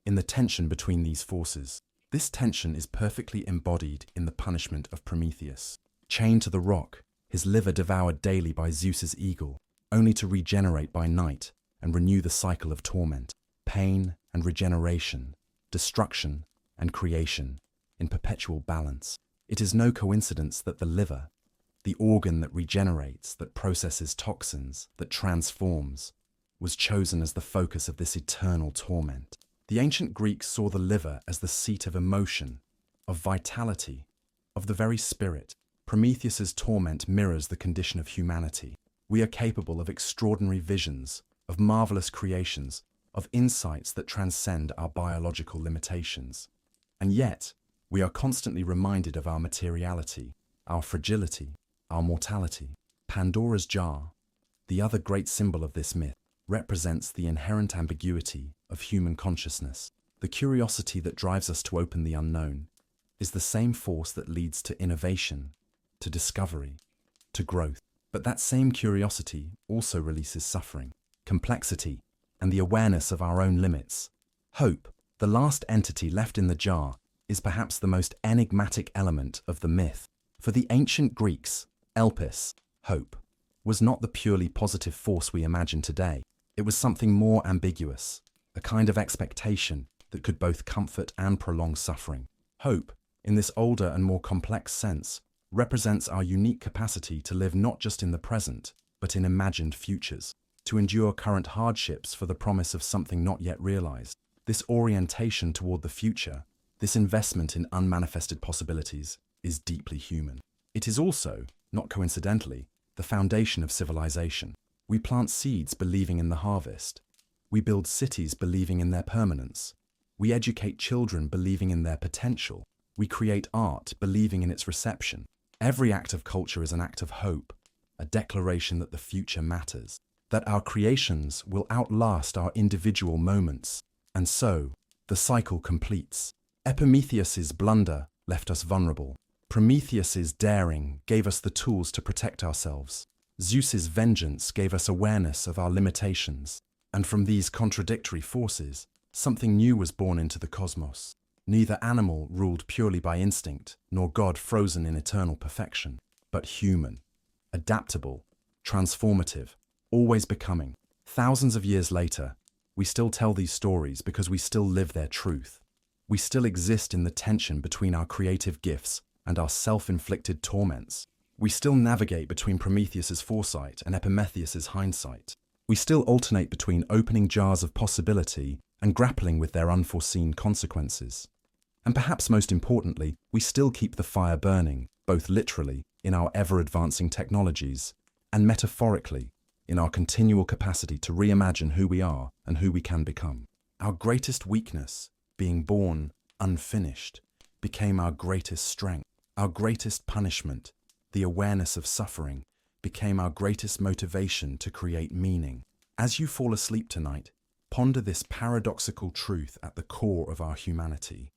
in the tension between these forces. This tension is perfectly embodied in the punishment of Prometheus. Chained to the rock, his liver devoured daily by Zeus's eagle, only to regenerate by night and renew the cycle of torment, pain and regeneration, destruction and creation, in perpetual balance. It is no coincidence that the liver, the organ that regenerates, that processes toxins, that transforms, was chosen as the focus of this eternal torment. The ancient Greeks saw the liver as the seat of emotion, of vitality, of the very spirit. Prometheus's torment mirrors the condition of humanity. We are capable of extraordinary visions, of marvelous creations, of insights that transcend our biological limitations. And yet, we are constantly reminded of our materiality, our fragility, our mortality. Pandora's jar, the other great symbol of this myth, represents the inherent ambiguity of human consciousness. The curiosity that drives us to open the unknown is the same force that leads to innovation, to discovery, to growth. But that same curiosity also releases suffering, complexity, and the awareness of our own limits. Hope, the last entity left in the jar, is perhaps the most enigmatic element of the myth. For the ancient Greeks, elpis, hope, was not the purely positive force we imagine today. It was something more ambiguous, a kind of expectation that could both comfort and prolong suffering. Hope, in this older and more complex sense, represents our unique capacity to live not just in the present, but in imagined futures, to endure current hardships for the promise of something not yet realized. This orientation toward the future, this investment in unmanifested possibilities, is deeply human. It is also, not coincidentally, the foundation of civilization. We plant seeds believing in the harvest. We build cities believing in their permanence. We educate children believing in their potential. We create art believing in its reception. Every act of culture is an act of hope, a declaration that the future matters, that our creations will outlast our individual moments, and so the cycle completes. Epimetheus's blunder left us vulnerable. Prometheus's daring gave us the tools to protect ourselves. Zeus's vengeance gave us awareness of our limitations. And from these contradictory forces, something new was born into the cosmos. Neither animal ruled purely by instinct, nor God frozen in eternal perfection, but human, adaptable, transformative, always becoming. Thousands of years later, we still tell these stories because we still live their truth. We still exist in the tension between our creative gifts and our self-inflicted torments. We still navigate between Prometheus's foresight and Epimetheus's hindsight. We still alternate between opening jars of possibility and grappling with their unforeseen consequences. And perhaps most importantly, we still keep the fire burning, both literally, in our ever-advancing technologies, and metaphorically, in our continual capacity to reimagine who we are and who we can become. Our greatest weakness, being born unfinished, became our greatest strength. Our greatest punishment, the awareness of suffering, became our greatest motivation to create meaning. As you fall asleep tonight, ponder this paradoxical truth at the core of our humanity.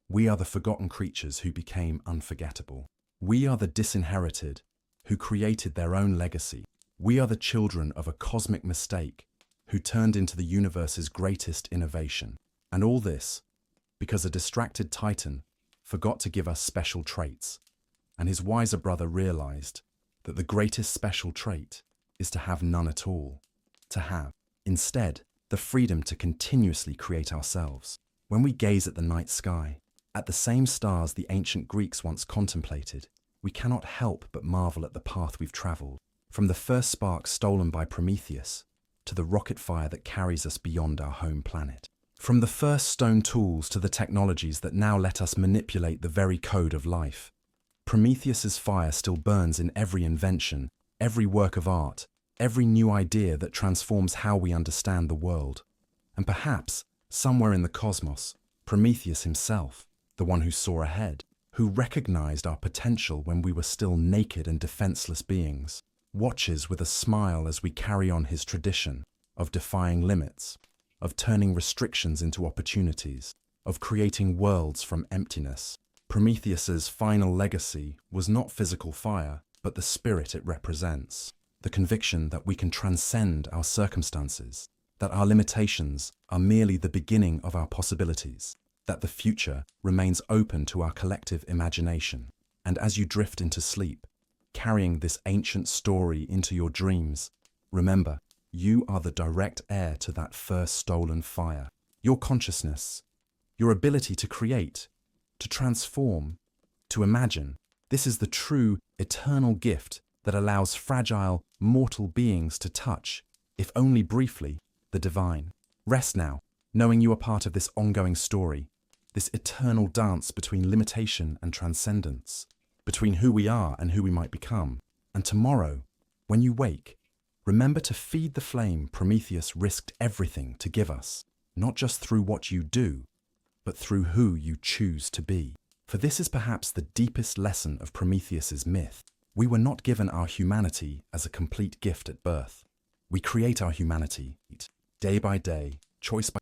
We are the forgotten creatures who became unforgettable. We are the disinherited who created their own legacy. We are the children of a cosmic mistake who turned into the universe's greatest innovation. And all this because a distracted titan forgot to give us special traits, and his wiser brother realized that the greatest special trait is to have none at all. To have, instead, the freedom to continuously create ourselves. When we gaze at the night sky, at the same stars the ancient Greeks once contemplated, we cannot help but marvel at the path we've traveled. From the first spark stolen by Prometheus, to the rocket fire that carries us beyond our home planet. From the first stone tools to the technologies that now let us manipulate the very code of life. Prometheus's fire still burns in every invention, every work of art, every new idea that transforms how we understand the world. And perhaps, somewhere in the cosmos, Prometheus himself, the one who saw ahead, who recognized our potential when we were still naked and defenseless beings, watches with a smile as we carry on his tradition of defying limits, of turning restrictions into opportunities, of creating worlds from emptiness. Prometheus's final legacy was not physical fire, but the spirit it represents. The conviction that we can transcend our circumstances, that our limitations are merely the beginning of our possibilities, that the future remains open to our collective imagination. And as you drift into sleep, carrying this ancient story into your dreams, remember, you are the direct heir to that first stolen fire. Your consciousness, your ability to create, to transform, to imagine, this is the true, eternal gift that allows fragile, mortal beings to touch, if only briefly, the divine. Rest now, knowing you are part of this ongoing story, this eternal dance between limitation and transcendence, between who we are and who we might become. And tomorrow, when you wake, remember to feed the flame Prometheus risked everything to give us, not just through what you do, but through who you choose to be. For this is perhaps the deepest lesson of Prometheus's myth. We were not given our humanity as a complete gift at birth. We create our humanity day by day, choice by